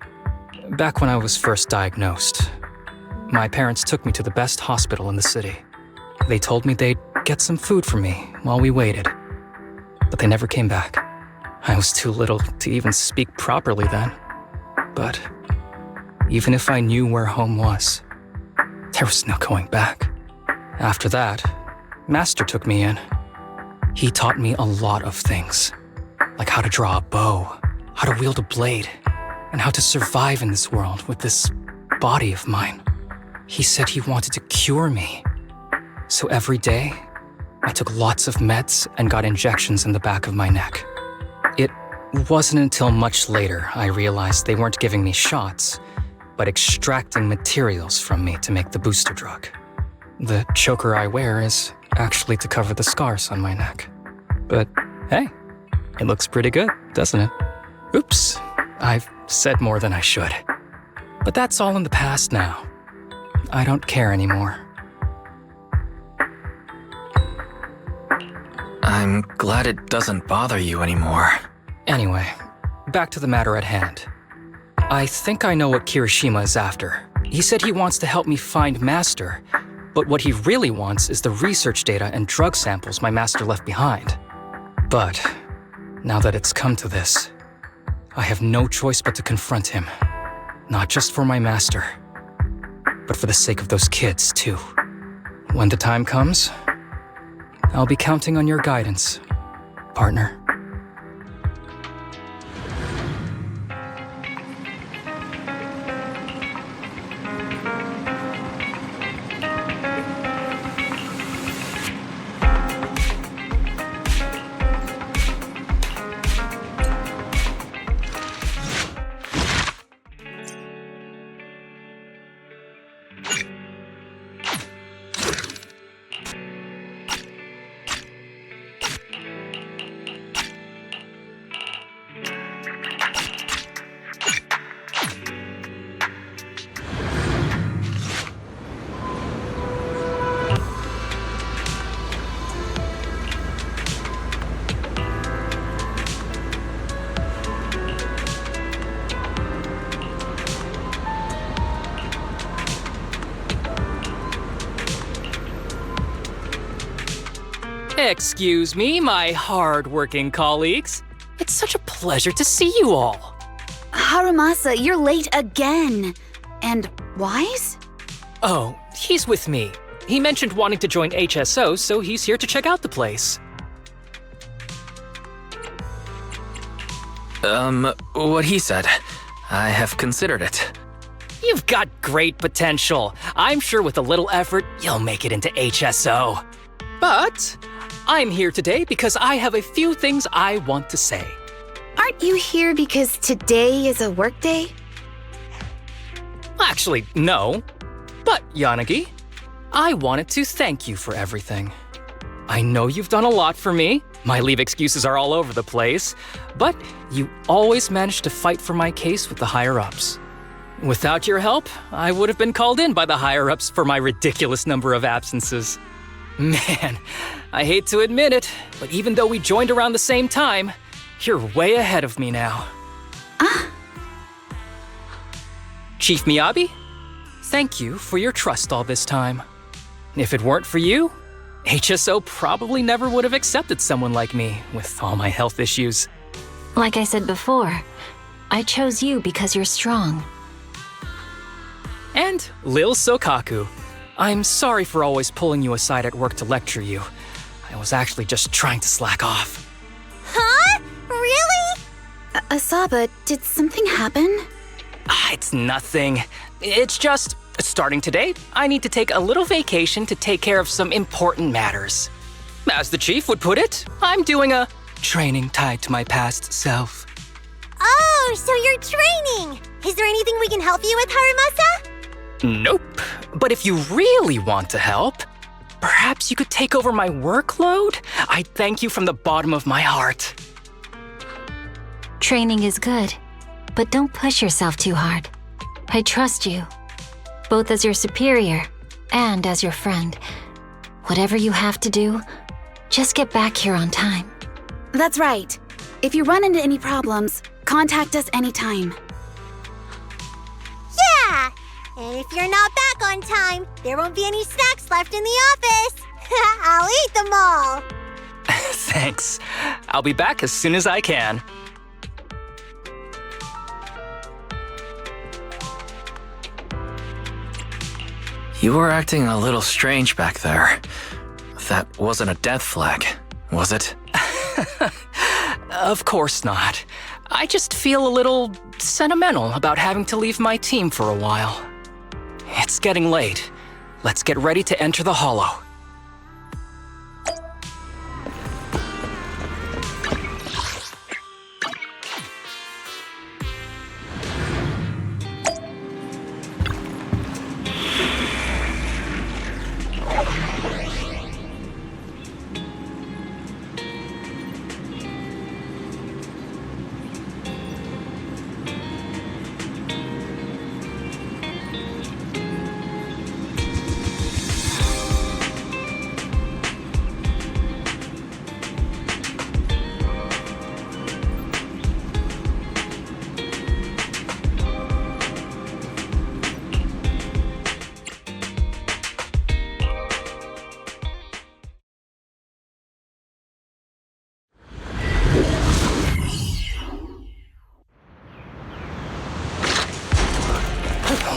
Back when I was first diagnosed, my parents took me to the best hospital in the city. They told me they'd get some food for me while we waited, but they never came back. I was too little to even speak properly then. But even if I knew where home was, there was no going back. After that, Master took me in. He taught me a lot of things, like how to draw a bow, how to wield a blade, and how to survive in this world with this body of mine. He said he wanted to cure me. So every day, I took lots of meds and got injections in the back of my neck. It wasn't until much later I realized they weren't giving me shots, but extracting materials from me to make the booster drug. The choker I wear is actually to cover the scars on my neck. But hey, it looks pretty good, doesn't it? Oops, I've said more than I should. But that's all in the past now. I don't care anymore. I'm glad it doesn't bother you anymore. Anyway, back to the matter at hand. I think I know what Kirishima is after. He said he wants to help me find Master, but what he really wants is the research data and drug samples my Master left behind. But now that it's come to this, I have no choice but to confront him. Not just for my Master, but for the sake of those kids, too. When the time comes, I'll be counting on your guidance, partner. Excuse me, my hard-working colleagues. It's such a pleasure to see you all. Harumasa, you're late again. And Wise? Oh, he's with me. He mentioned wanting to join HSO, so he's here to check out the place. What he said. I have considered it. You've got great potential. I'm sure with a little effort, you'll make it into HSO. But I'm here today because I have a few things I want to say. Aren't you here because today is a work day? Actually, no. But, Yanagi, I wanted to thank you for everything. I know you've done a lot for me. My leave excuses are all over the place. But you always managed to fight for my case with the higher-ups. Without your help, I would have been called in by the higher-ups for my ridiculous number of absences. Man, I hate to admit it, but even though we joined around the same time, you're way ahead of me now. Chief Miyabi, thank you for your trust all this time. If it weren't for you, HSO probably never would have accepted someone like me with all my health issues. Like I said before, I chose you because you're strong. And Lil Sokaku, I'm sorry for always pulling you aside at work to lecture you. I was actually just trying to slack off. Huh? Really? Asaba, did something happen? It's nothing. It's just, starting today, I need to take a little vacation to take care of some important matters. As the chief would put it, I'm doing a training tied to my past self. Oh, so you're training! Is there anything we can help you with, Harumasa? Nope. But if you really want to help, perhaps you could take over my workload? I thank you from the bottom of my heart. Training is good, but don't push yourself too hard. I trust you, both as your superior and as your friend. Whatever you have to do, just get back here on time. That's right. If you run into any problems, contact us anytime. Yeah! And if you're not back on time, there won't be any snacks left in the office. I'll eat them all. Thanks. I'll be back as soon as I can. You were acting a little strange back there. That wasn't a death flag, was it? Of course not. I just feel a little sentimental about having to leave my team for a while. It's getting late. Let's get ready to enter the Hollow.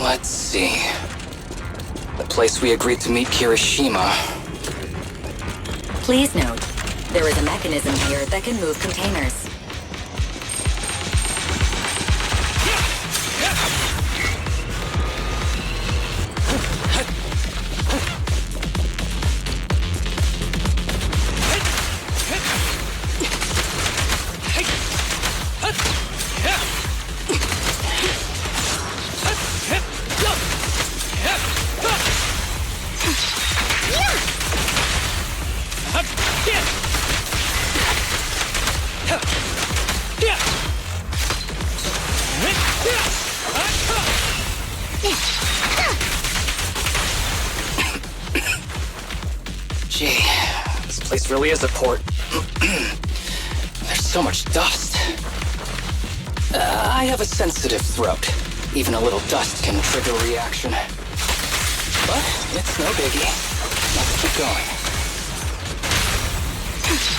Let's see. The place we agreed to meet Kirishima. Please note, there is a mechanism here that can move containers. Gee, this place really is a port. There's so much dust. I have a sensitive throat. Even a little dust can trigger a reaction. But it's no biggie. Let's keep going. Ready.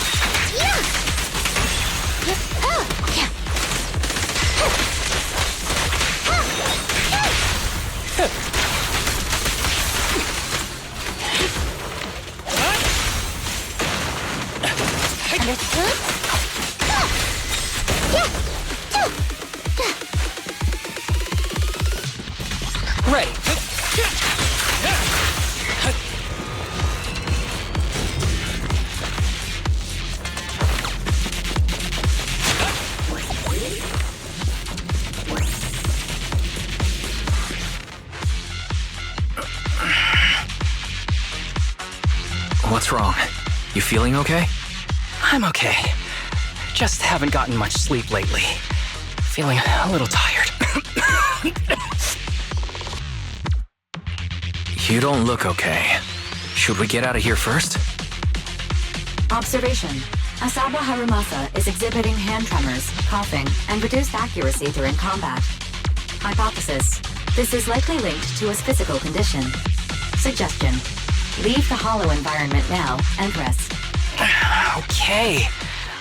What's wrong? You feeling okay? I'm okay. Just haven't gotten much sleep lately. Feeling a little tired. You don't look okay. Should we get out of here first? Observation. Asaba Harumasa is exhibiting hand tremors, coughing, and reduced accuracy during combat. Hypothesis. This is likely linked to his physical condition. Suggestion. Leave the hollow environment now and rest. Okay.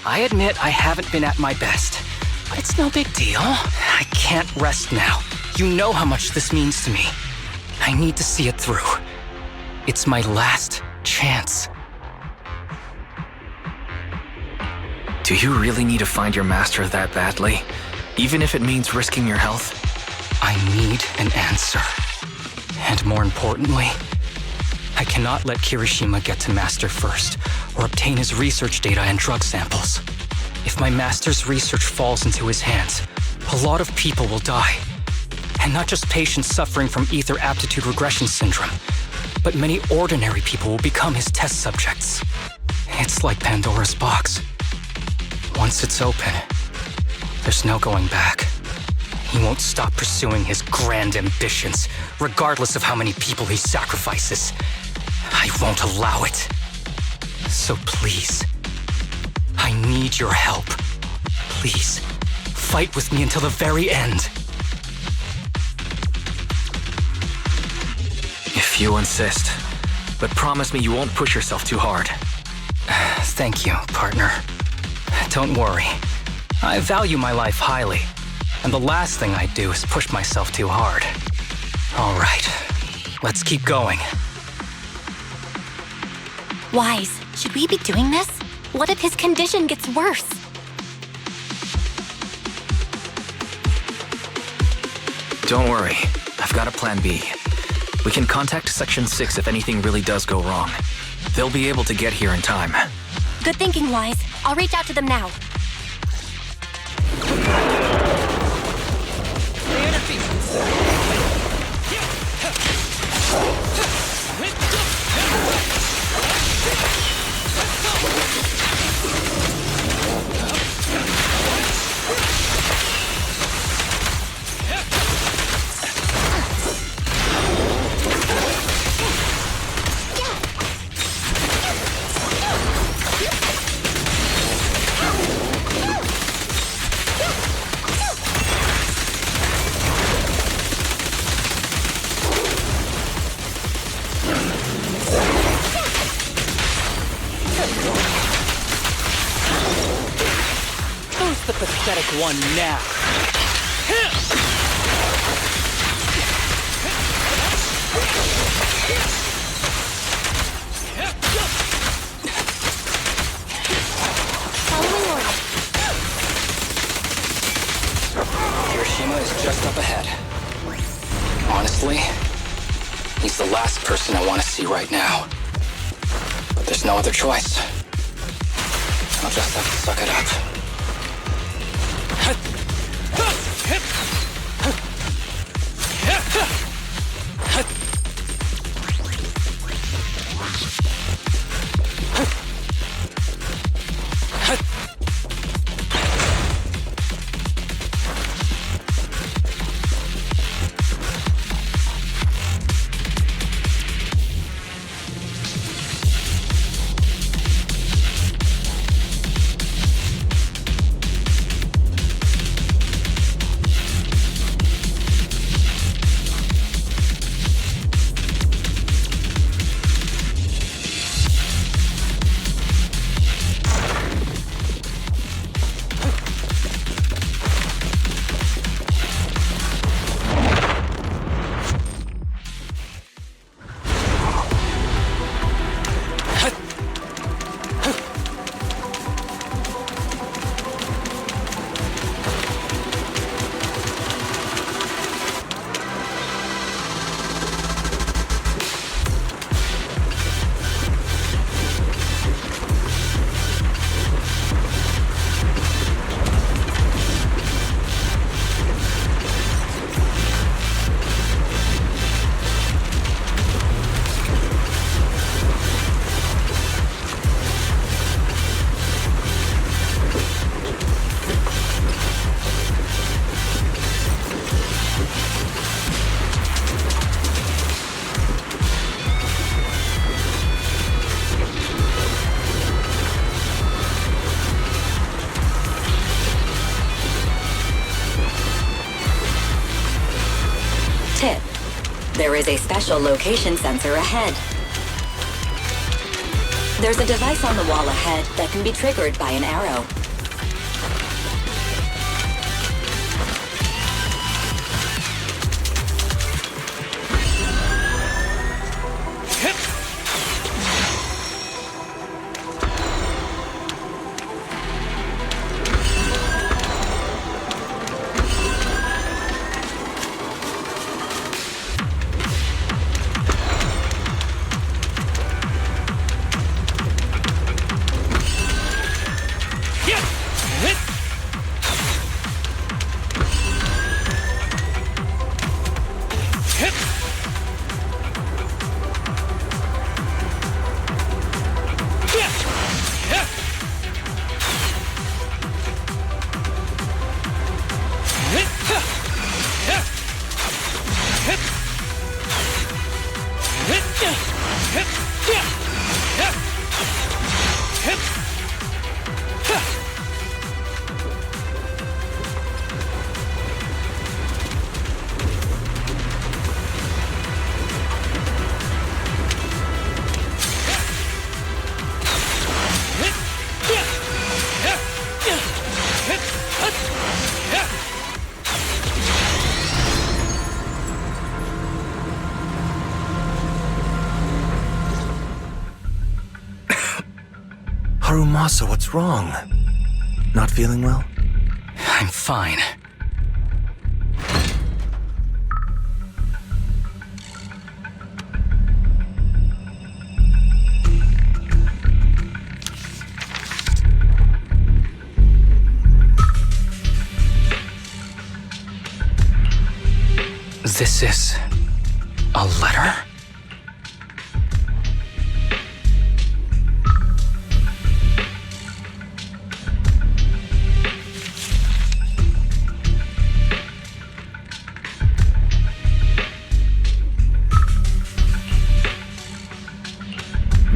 I admit I haven't been at my best, but it's no big deal. I can't rest now. You know how much this means to me. I need to see it through. It's my last chance. Do you really need to find your master that badly? Even if it means risking your health? I need an answer. And more importantly, I cannot let Kirishima get to Master first, or obtain his research data and drug samples. If my Master's research falls into his hands, a lot of people will die. And not just patients suffering from ether aptitude regression syndrome, but many ordinary people will become his test subjects. It's like Pandora's box. Once it's open, there's no going back. He won't stop pursuing his grand ambitions, regardless of how many people he sacrifices. I won't allow it. So please, I need your help. Please, fight with me until the very end. If you insist. But promise me you won't push yourself too hard. Thank you, partner. Don't worry. I value my life highly, and the last thing I do is push myself too hard. All right, let's keep going. Wise, should we be doing this? What if his condition gets worse? Don't worry, I've got a plan B. We can contact Section 6 if anything really does go wrong. They'll be able to get here in time. Good thinking, Wise. I'll reach out to them now. The pathetic one now. Kirishima is just up ahead. Honestly, he's the last person I want to see right now. But there's no other choice. I'll just have to suck it up. There is a special location sensor ahead. There's a device on the wall ahead that can be triggered by an arrow. Harumasa, what's wrong? Not feeling well? I'm fine. This is a letter?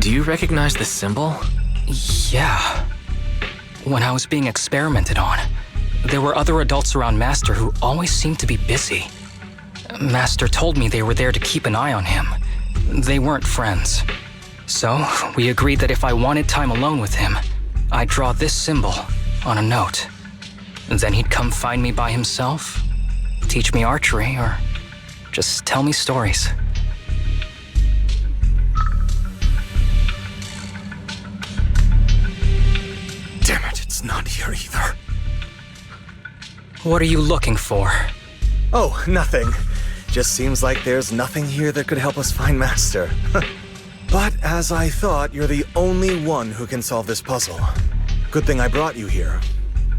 Do you recognize this symbol? Yeah. When I was being experimented on, there were other adults around Master who always seemed to be busy. Master told me they were there to keep an eye on him. They weren't friends. So, we agreed that if I wanted time alone with him, I'd draw this symbol on a note. Then he'd come find me by himself, teach me archery, or just tell me stories. Damn it, it's not here either. What are you looking for? Oh, nothing. Just seems like there's nothing here that could help us find Master. But as I thought, you're the only one who can solve this puzzle. Good thing I brought you here.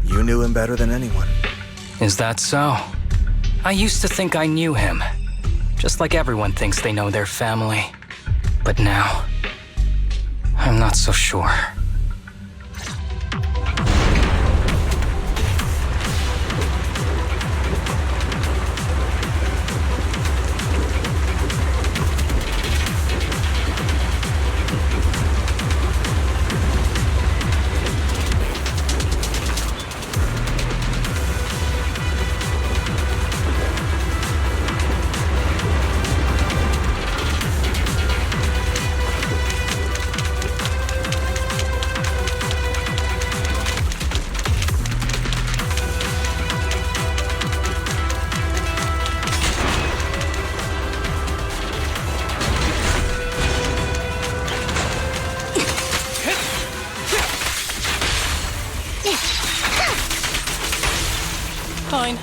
You knew him better than anyone. Is that so? I used to think I knew him. Just like everyone thinks they know their family. But now, I'm not so sure. Fine.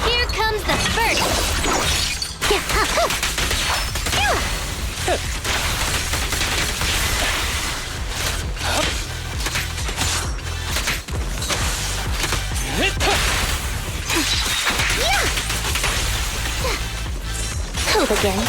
Here comes the first. Hold again.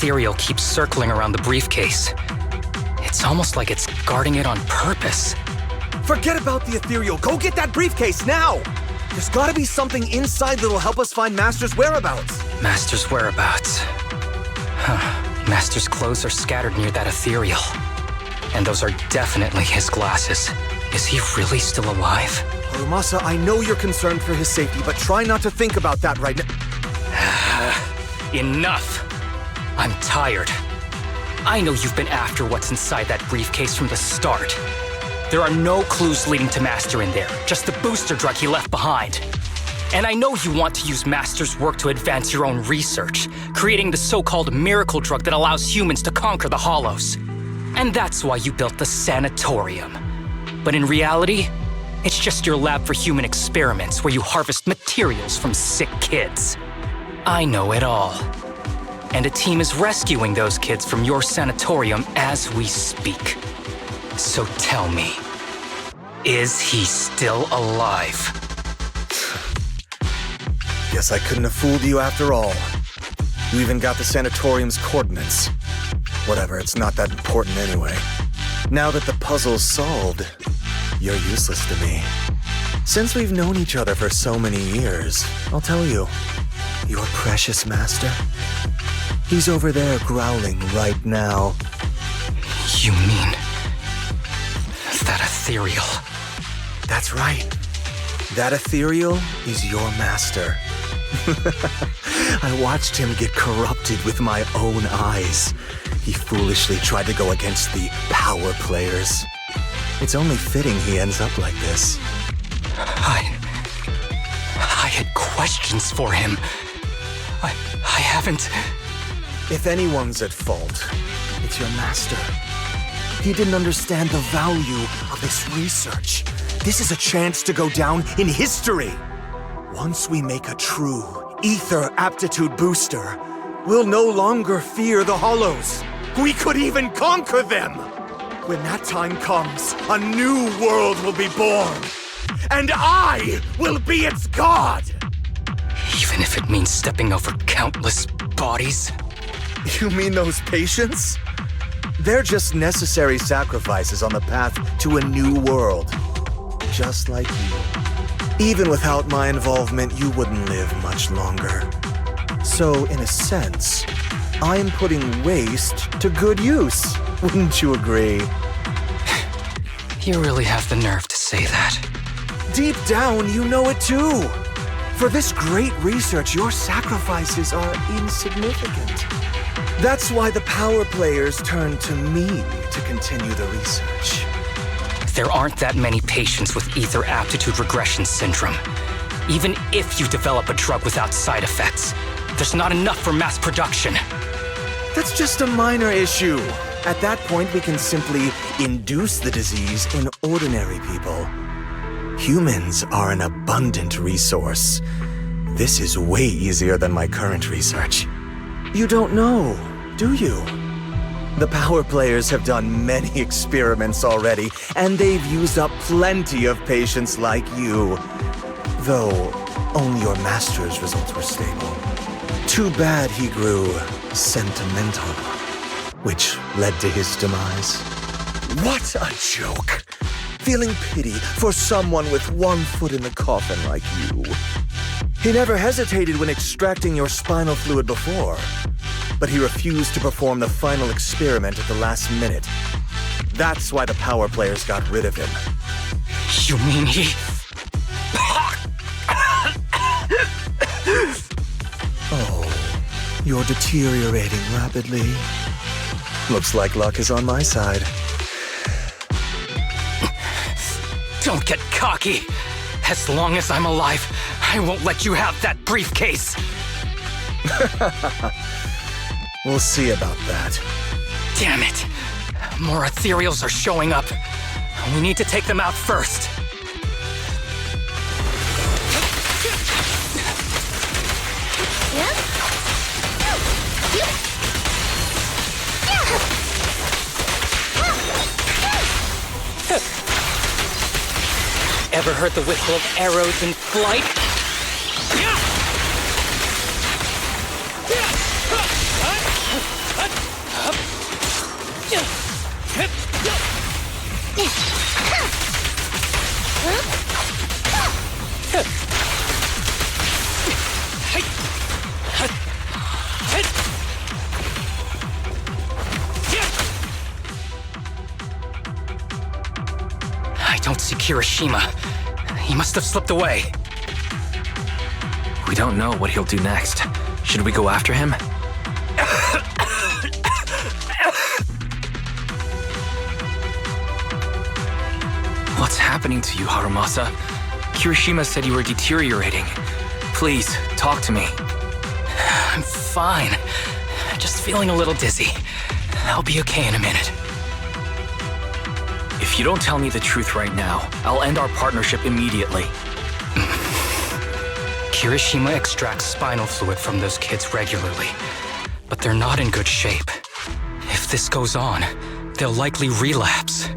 ethereal keeps circling around the briefcase. It's almost like it's guarding it on purpose. Forget about the ethereal. Go get that briefcase now! There's gotta be something inside that'll help us find Master's whereabouts. Master's whereabouts. Huh. Master's clothes are scattered near that ethereal. And those are definitely his glasses. Is he really still alive? Harumasa, I know you're concerned for his safety, but try not to think about that right now. Enough! I'm tired. I know you've been after what's inside that briefcase from the start. There are no clues leading to Master in there, just the booster drug he left behind. And I know you want to use Master's work to advance your own research, creating the so-called miracle drug that allows humans to conquer the Hollows. And that's why you built the sanatorium. But in reality, it's just your lab for human experiments where you harvest materials from sick kids. I know it all. And a team is rescuing those kids from your sanatorium as we speak. So tell me, is he still alive? Guess I couldn't have fooled you after all. You even got the sanatorium's coordinates. Whatever, it's not that important anyway. Now that the puzzle's solved, you're useless to me. Since we've known each other for so many years, I'll tell you, your precious master, he's over there growling right now. You mean that ethereal? That's right. That ethereal is your master. I watched him get corrupted with my own eyes. He foolishly tried to go against the power players. It's only fitting he ends up like this. I had questions for him. I haven't... If anyone's at fault, it's your master. He didn't understand the value of this research. This is a chance to go down in history. Once we make a true ether aptitude booster, we'll no longer fear the Hollows. We could even conquer them. When that time comes, a new world will be born. And I will be its god! Even if it means stepping over countless bodies? You mean those patients? They're just necessary sacrifices on the path to a new world. Just like you. Even without my involvement, you wouldn't live much longer. So, in a sense, I'm putting waste to good use. Wouldn't you agree? You really have the nerve to say that. Deep down, you know it too. For this great research, your sacrifices are insignificant. That's why the power players turn to me to continue the research. There aren't that many patients with ether aptitude regression syndrome. Even if you develop a drug without side effects, there's not enough for mass production. That's just a minor issue. At that point, we can simply induce the disease in ordinary people. Humans are an abundant resource. This is way easier than my current research. You don't know, do you? The power players have done many experiments already, and they've used up plenty of patients like you. Though, only your master's results were stable. Too bad he grew sentimental, which led to his demise. What a joke! Feeling pity for someone with one foot in the coffin like you. He never hesitated when extracting your spinal fluid before, but he refused to perform the final experiment at the last minute. That's why the power players got rid of him. You mean he... Oh, you're deteriorating rapidly. Looks like luck is on my side. Don't get cocky. As long as I'm alive, I won't let you have that briefcase. We'll see about that. Damn it. More ethereals are showing up. We need to take them out first. Ever heard the whistle of arrows in flight? don't see Kirishima. He must have slipped away. We don't know what he'll do next. Should we go after him? What's happening to you, Harumasa? Kirishima said you were deteriorating. Please, talk to me. I'm fine. Just feeling a little dizzy. I'll be okay in a minute. If you don't tell me the truth right now, I'll end our partnership immediately. Kirishima extracts spinal fluid from those kids regularly, but they're not in good shape. If this goes on, they'll likely relapse.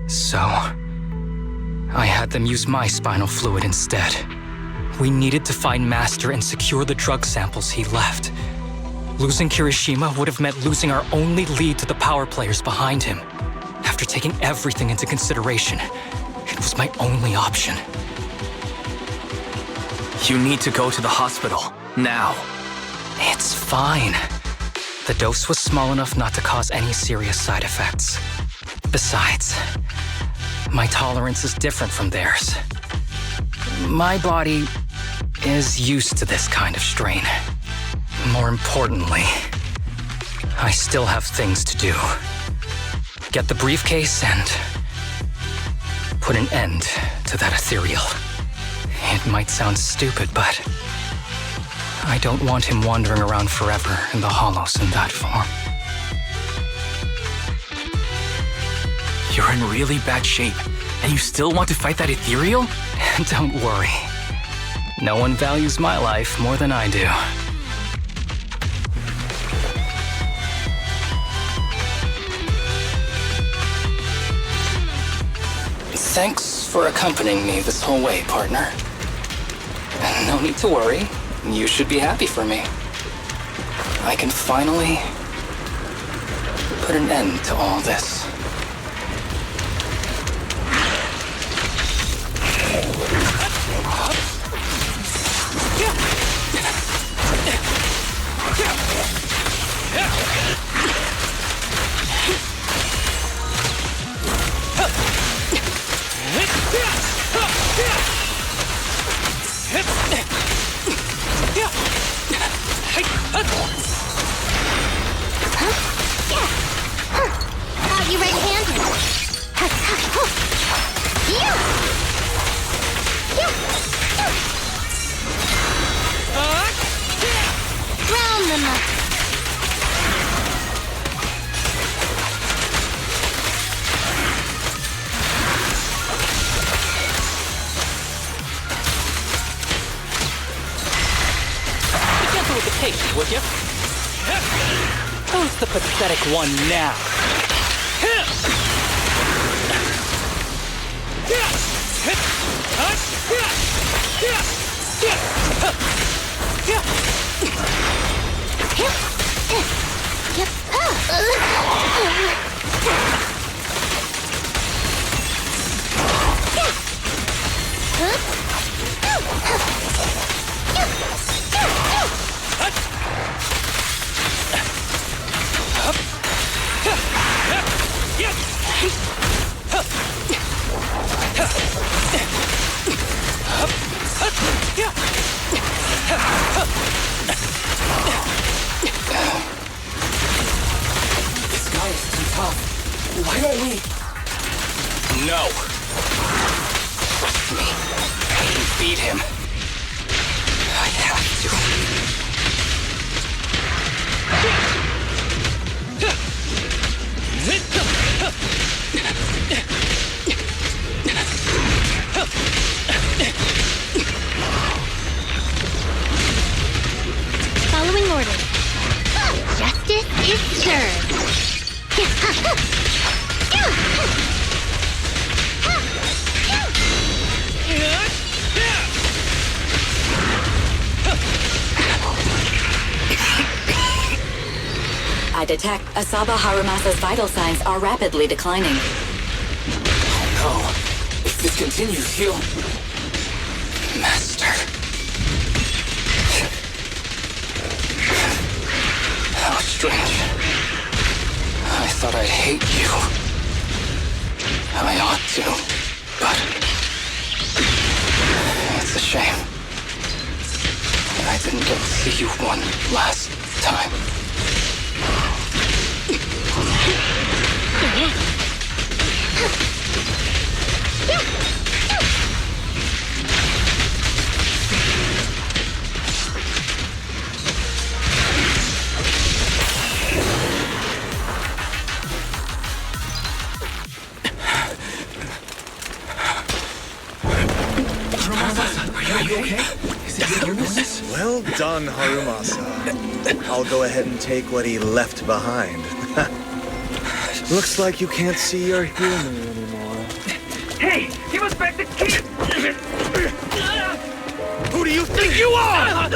So, I had them use my spinal fluid instead. We needed to find Master and secure the drug samples he left. Losing Kirishima would have meant losing our only lead to the power players behind him. After taking everything into consideration, it was my only option. You need to go to the hospital, now. It's fine. The dose was small enough not to cause any serious side effects. Besides, my tolerance is different from theirs. My body is used to this kind of strain. More importantly, I still have things to do. Get the briefcase and put an end to that ethereal. It might sound stupid, but I don't want him wandering around forever in the hollows in that form. You're in really bad shape, and you still want to fight that ethereal? Don't worry. No one values my life more than I do. Thanks for accompanying me this whole way, partner. No need to worry. You should be happy for me. I can finally put an end to all this. Are you red-handed? Round them up. Be gentle with the pace, would you? Who's the pathetic one now? This guy is too tough. Why don't we? No. Trust me. I can beat him. I have to. Following orders. Justice is served. I detect Asaba Harumasa's vital signs are rapidly declining. Oh no. If this continues, he'll... Master. How strange. I thought I'd hate you. I ought to. But it's a shame that I didn't get to see you one last time. Are you okay? Is it your illness? Well done, Harumasa. I'll go ahead and take what he left behind. Looks like you can't see your humor anymore. Hey, give us back the key! Who do you think you are?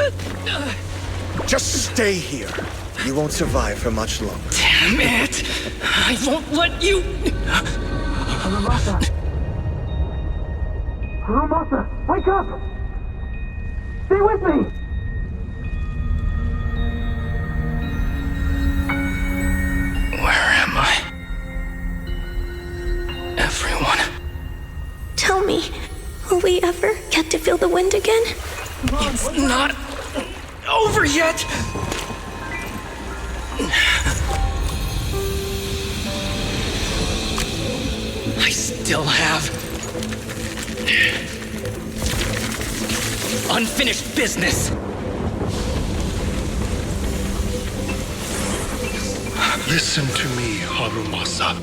Just stay here. You won't survive for much longer. Damn it! I won't let you... Harumasa! Harumasa, wake up! Stay with me! Where am I? Everyone. Tell me, will we ever get to feel the wind again? It's not over yet! I still have unfinished business. Listen to me, Harumasa.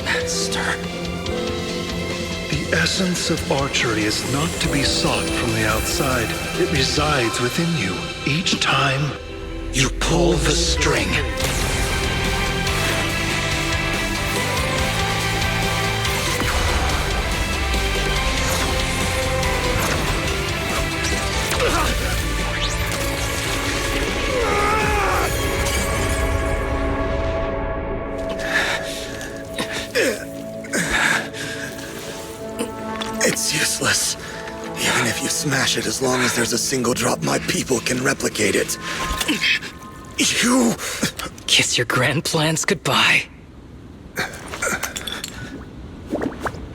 Master. The essence of archery is not to be sought from the outside. It resides within you. Each time you pull the string. It's useless. Even if you smash it, as long as there's a single drop, my people can replicate it. You... Kiss your grand plans goodbye.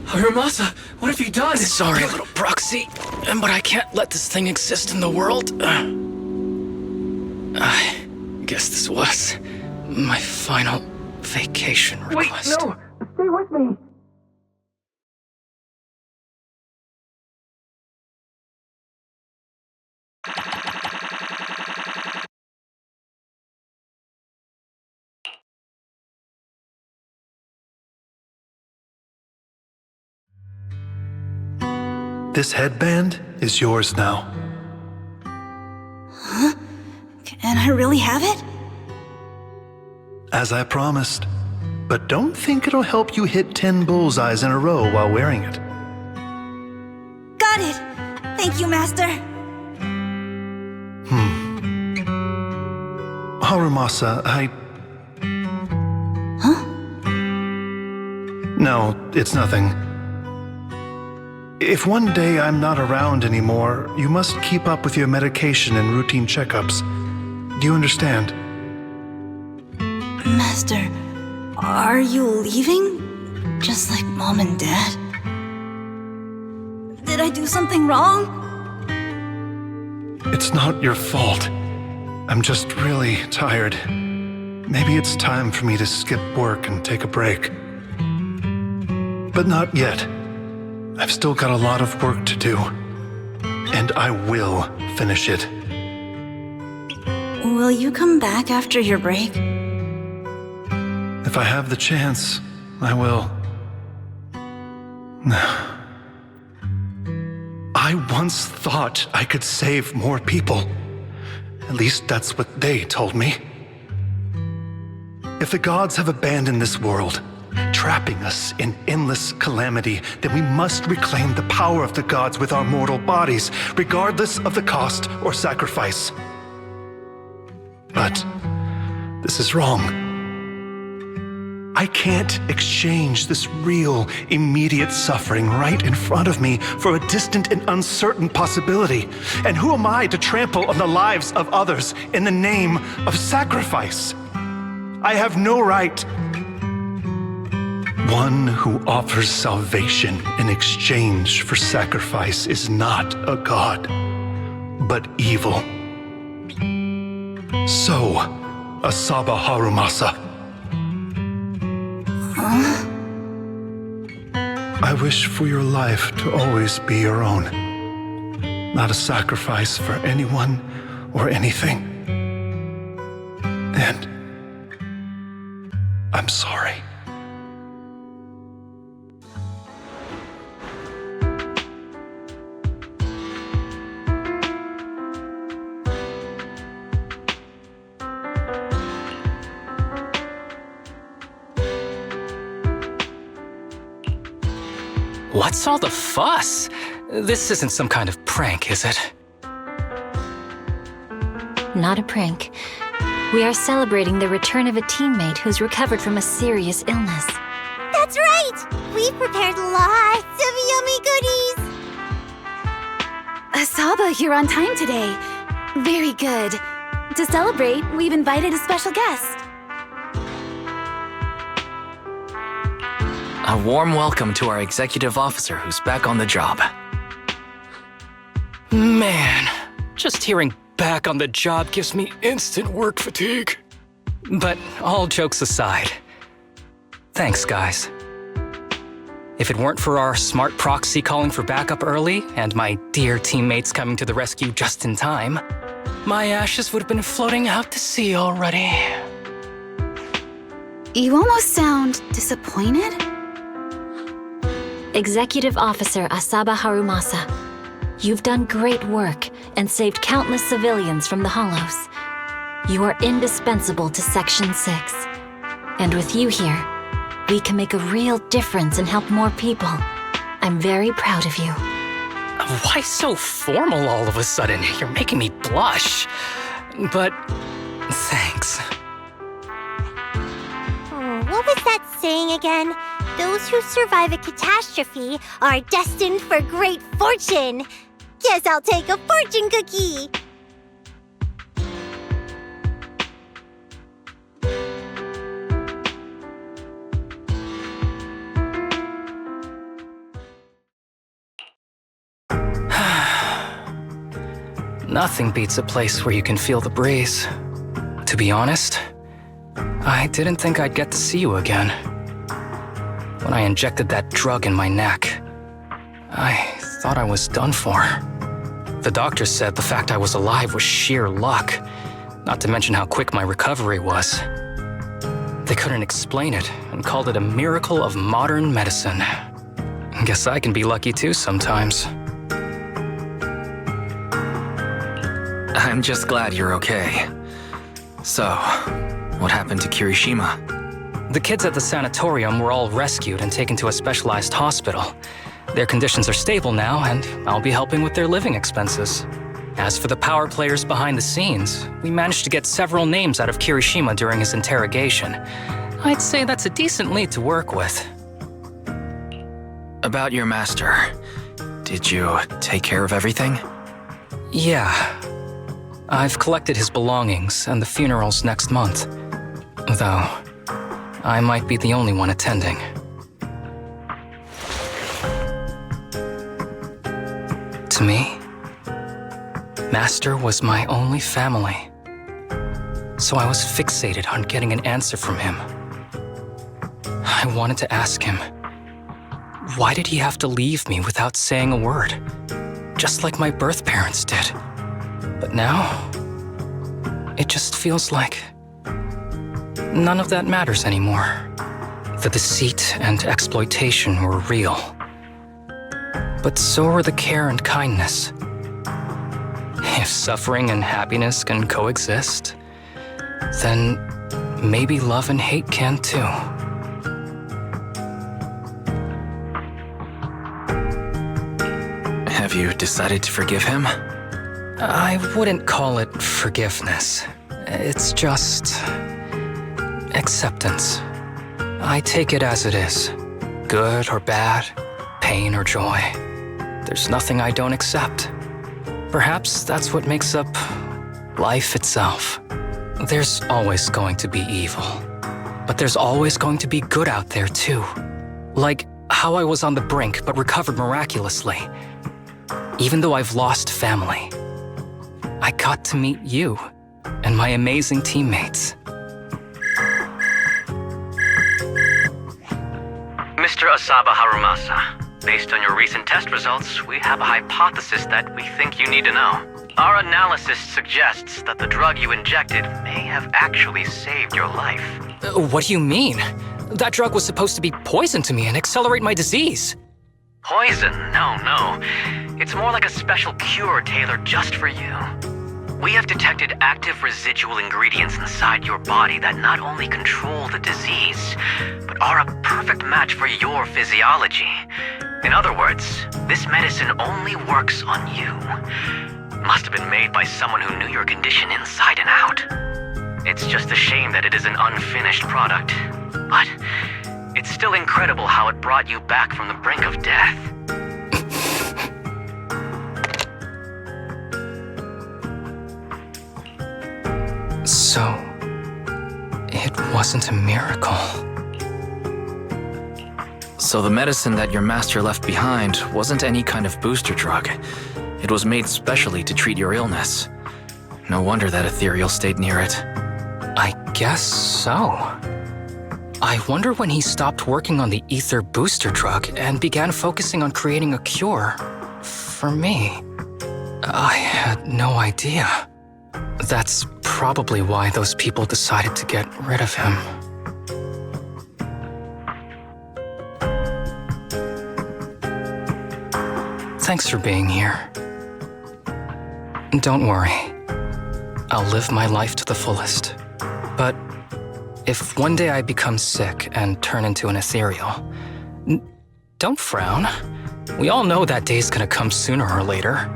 Harumasa, what have you done? Sorry, little proxy, but I can't let this thing exist in the world. I guess this was my final vacation request. Wait, no! Stay with me! This headband is yours now. Huh? Can I really have it? As I promised. But don't think it'll help you hit 10 bullseyes in a row while wearing it. Got it! Thank you, Master. Harumasa, Huh? No, it's nothing. If one day I'm not around anymore, you must keep up with your medication and routine checkups. Do you understand? Master, are you leaving? Just like Mom and Dad? Did I do something wrong? It's not your fault. I'm just really tired. Maybe it's time for me to skip work and take a break. But not yet. I've still got a lot of work to do. And I will finish it. Will you come back after your break? If I have the chance, I will. I once thought I could save more people. At least that's what they told me. If the gods have abandoned this world, trapping us in endless calamity, then we must reclaim the power of the gods with our mortal bodies, regardless of the cost or sacrifice. But this is wrong. I can't exchange this real, immediate suffering right in front of me for a distant and uncertain possibility. And who am I to trample on the lives of others in the name of sacrifice? I have no right. One who offers salvation in exchange for sacrifice is not a god, but evil. So, Asaba Harumasa. Huh? I wish for your life to always be your own. Not a sacrifice for anyone or anything. And I'm sorry. What's all the fuss? This isn't some kind of prank, is it? Not a prank. We are celebrating the return of a teammate who's recovered from a serious illness. That's right! We've prepared lots of yummy goodies! Asaba, you're on time today. Very good. To celebrate, we've invited a special guest. A warm welcome to our executive officer who's back on the job. Man, just hearing back on the job gives me instant work fatigue. But all jokes aside, thanks, guys. If it weren't for our smart proxy calling for backup early and my dear teammates coming to the rescue just in time, my ashes would have been floating out to sea already. You almost sound disappointed? Executive Officer Asaba Harumasa, you've done great work and saved countless civilians from the Hollows. You are indispensable to Section 6. And with you here, we can make a real difference and help more people. I'm very proud of you. Why so formal all of a sudden? You're making me blush. But thanks. What was that saying again? Those who survive a catastrophe are destined for great fortune. Guess I'll take a fortune cookie. Nothing beats a place where you can feel the breeze. To be honest, I didn't think I'd get to see you again. When I injected that drug in my neck, I thought I was done for. The doctor said the fact I was alive was sheer luck, not to mention how quick my recovery was. They couldn't explain it and called it a miracle of modern medicine. Guess I can be lucky too sometimes. I'm just glad you're okay. So, what happened to Kirishima? The kids at the sanatorium were all rescued and taken to a specialized hospital. Their conditions are stable now, and I'll be helping with their living expenses. As for the power players behind the scenes, we managed to get several names out of Kirishima during his interrogation. I'd say that's a decent lead to work with. About your master, did you take care of everything? Yeah. I've collected his belongings, and the funeral's next month. Though, I might be the only one attending. To me, Master was my only family. So I was fixated on getting an answer from him. I wanted to ask him, why did he have to leave me without saying a word? Just like my birth parents did. But now, it just feels like none of that matters anymore. The deceit and exploitation were real. But so are the care and kindness. If suffering and happiness can coexist, then maybe love and hate can too. Have you decided to forgive him? I wouldn't call it forgiveness. It's just acceptance. I take it as it is. Good or bad, pain or joy. There's nothing I don't accept. Perhaps that's what makes up life itself. There's always going to be evil. But there's always going to be good out there too. Like how I was on the brink but recovered miraculously. Even though I've lost family, I got to meet you and my amazing teammates. Mr. Asaba Harumasa, based on your recent test results, we have a hypothesis that we think you need to know. Our analysis suggests that the drug you injected may have actually saved your life. What do you mean? That drug was supposed to be poison to me and accelerate my disease. Poison? No. It's more like a special cure tailored just for you. We have detected active residual ingredients inside your body that not only control the disease, but are a perfect match for your physiology. In other words, this medicine only works on you. Must have been made by someone who knew your condition inside and out. It's just a shame that it is an unfinished product. But it's still incredible how it brought you back from the brink of death. So, it wasn't a miracle. So the medicine that your master left behind wasn't any kind of booster drug. It was made specially to treat your illness. No wonder that ethereal stayed near it. I guess so. I wonder when he stopped working on the ether booster drug and began focusing on creating a cure for me. I had no idea. That's probably why those people decided to get rid of him. Thanks for being here. Don't worry. I'll live my life to the fullest. But if one day I become sick and turn into an ethereal, don't frown. We all know that day's gonna come sooner or later.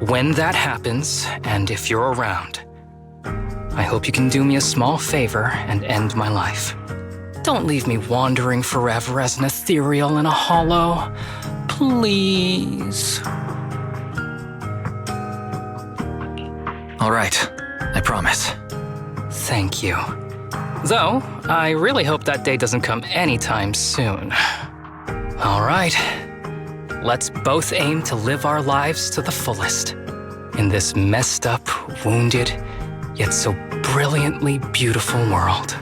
When that happens, and if you're around, I hope you can do me a small favor and end my life. Don't leave me wandering forever as an ethereal in a hollow. Please. All right, I promise. Thank you. Though, I really hope that day doesn't come anytime soon. All right. Let's both aim to live our lives to the fullest in this messed up, wounded, yet so brilliantly beautiful world.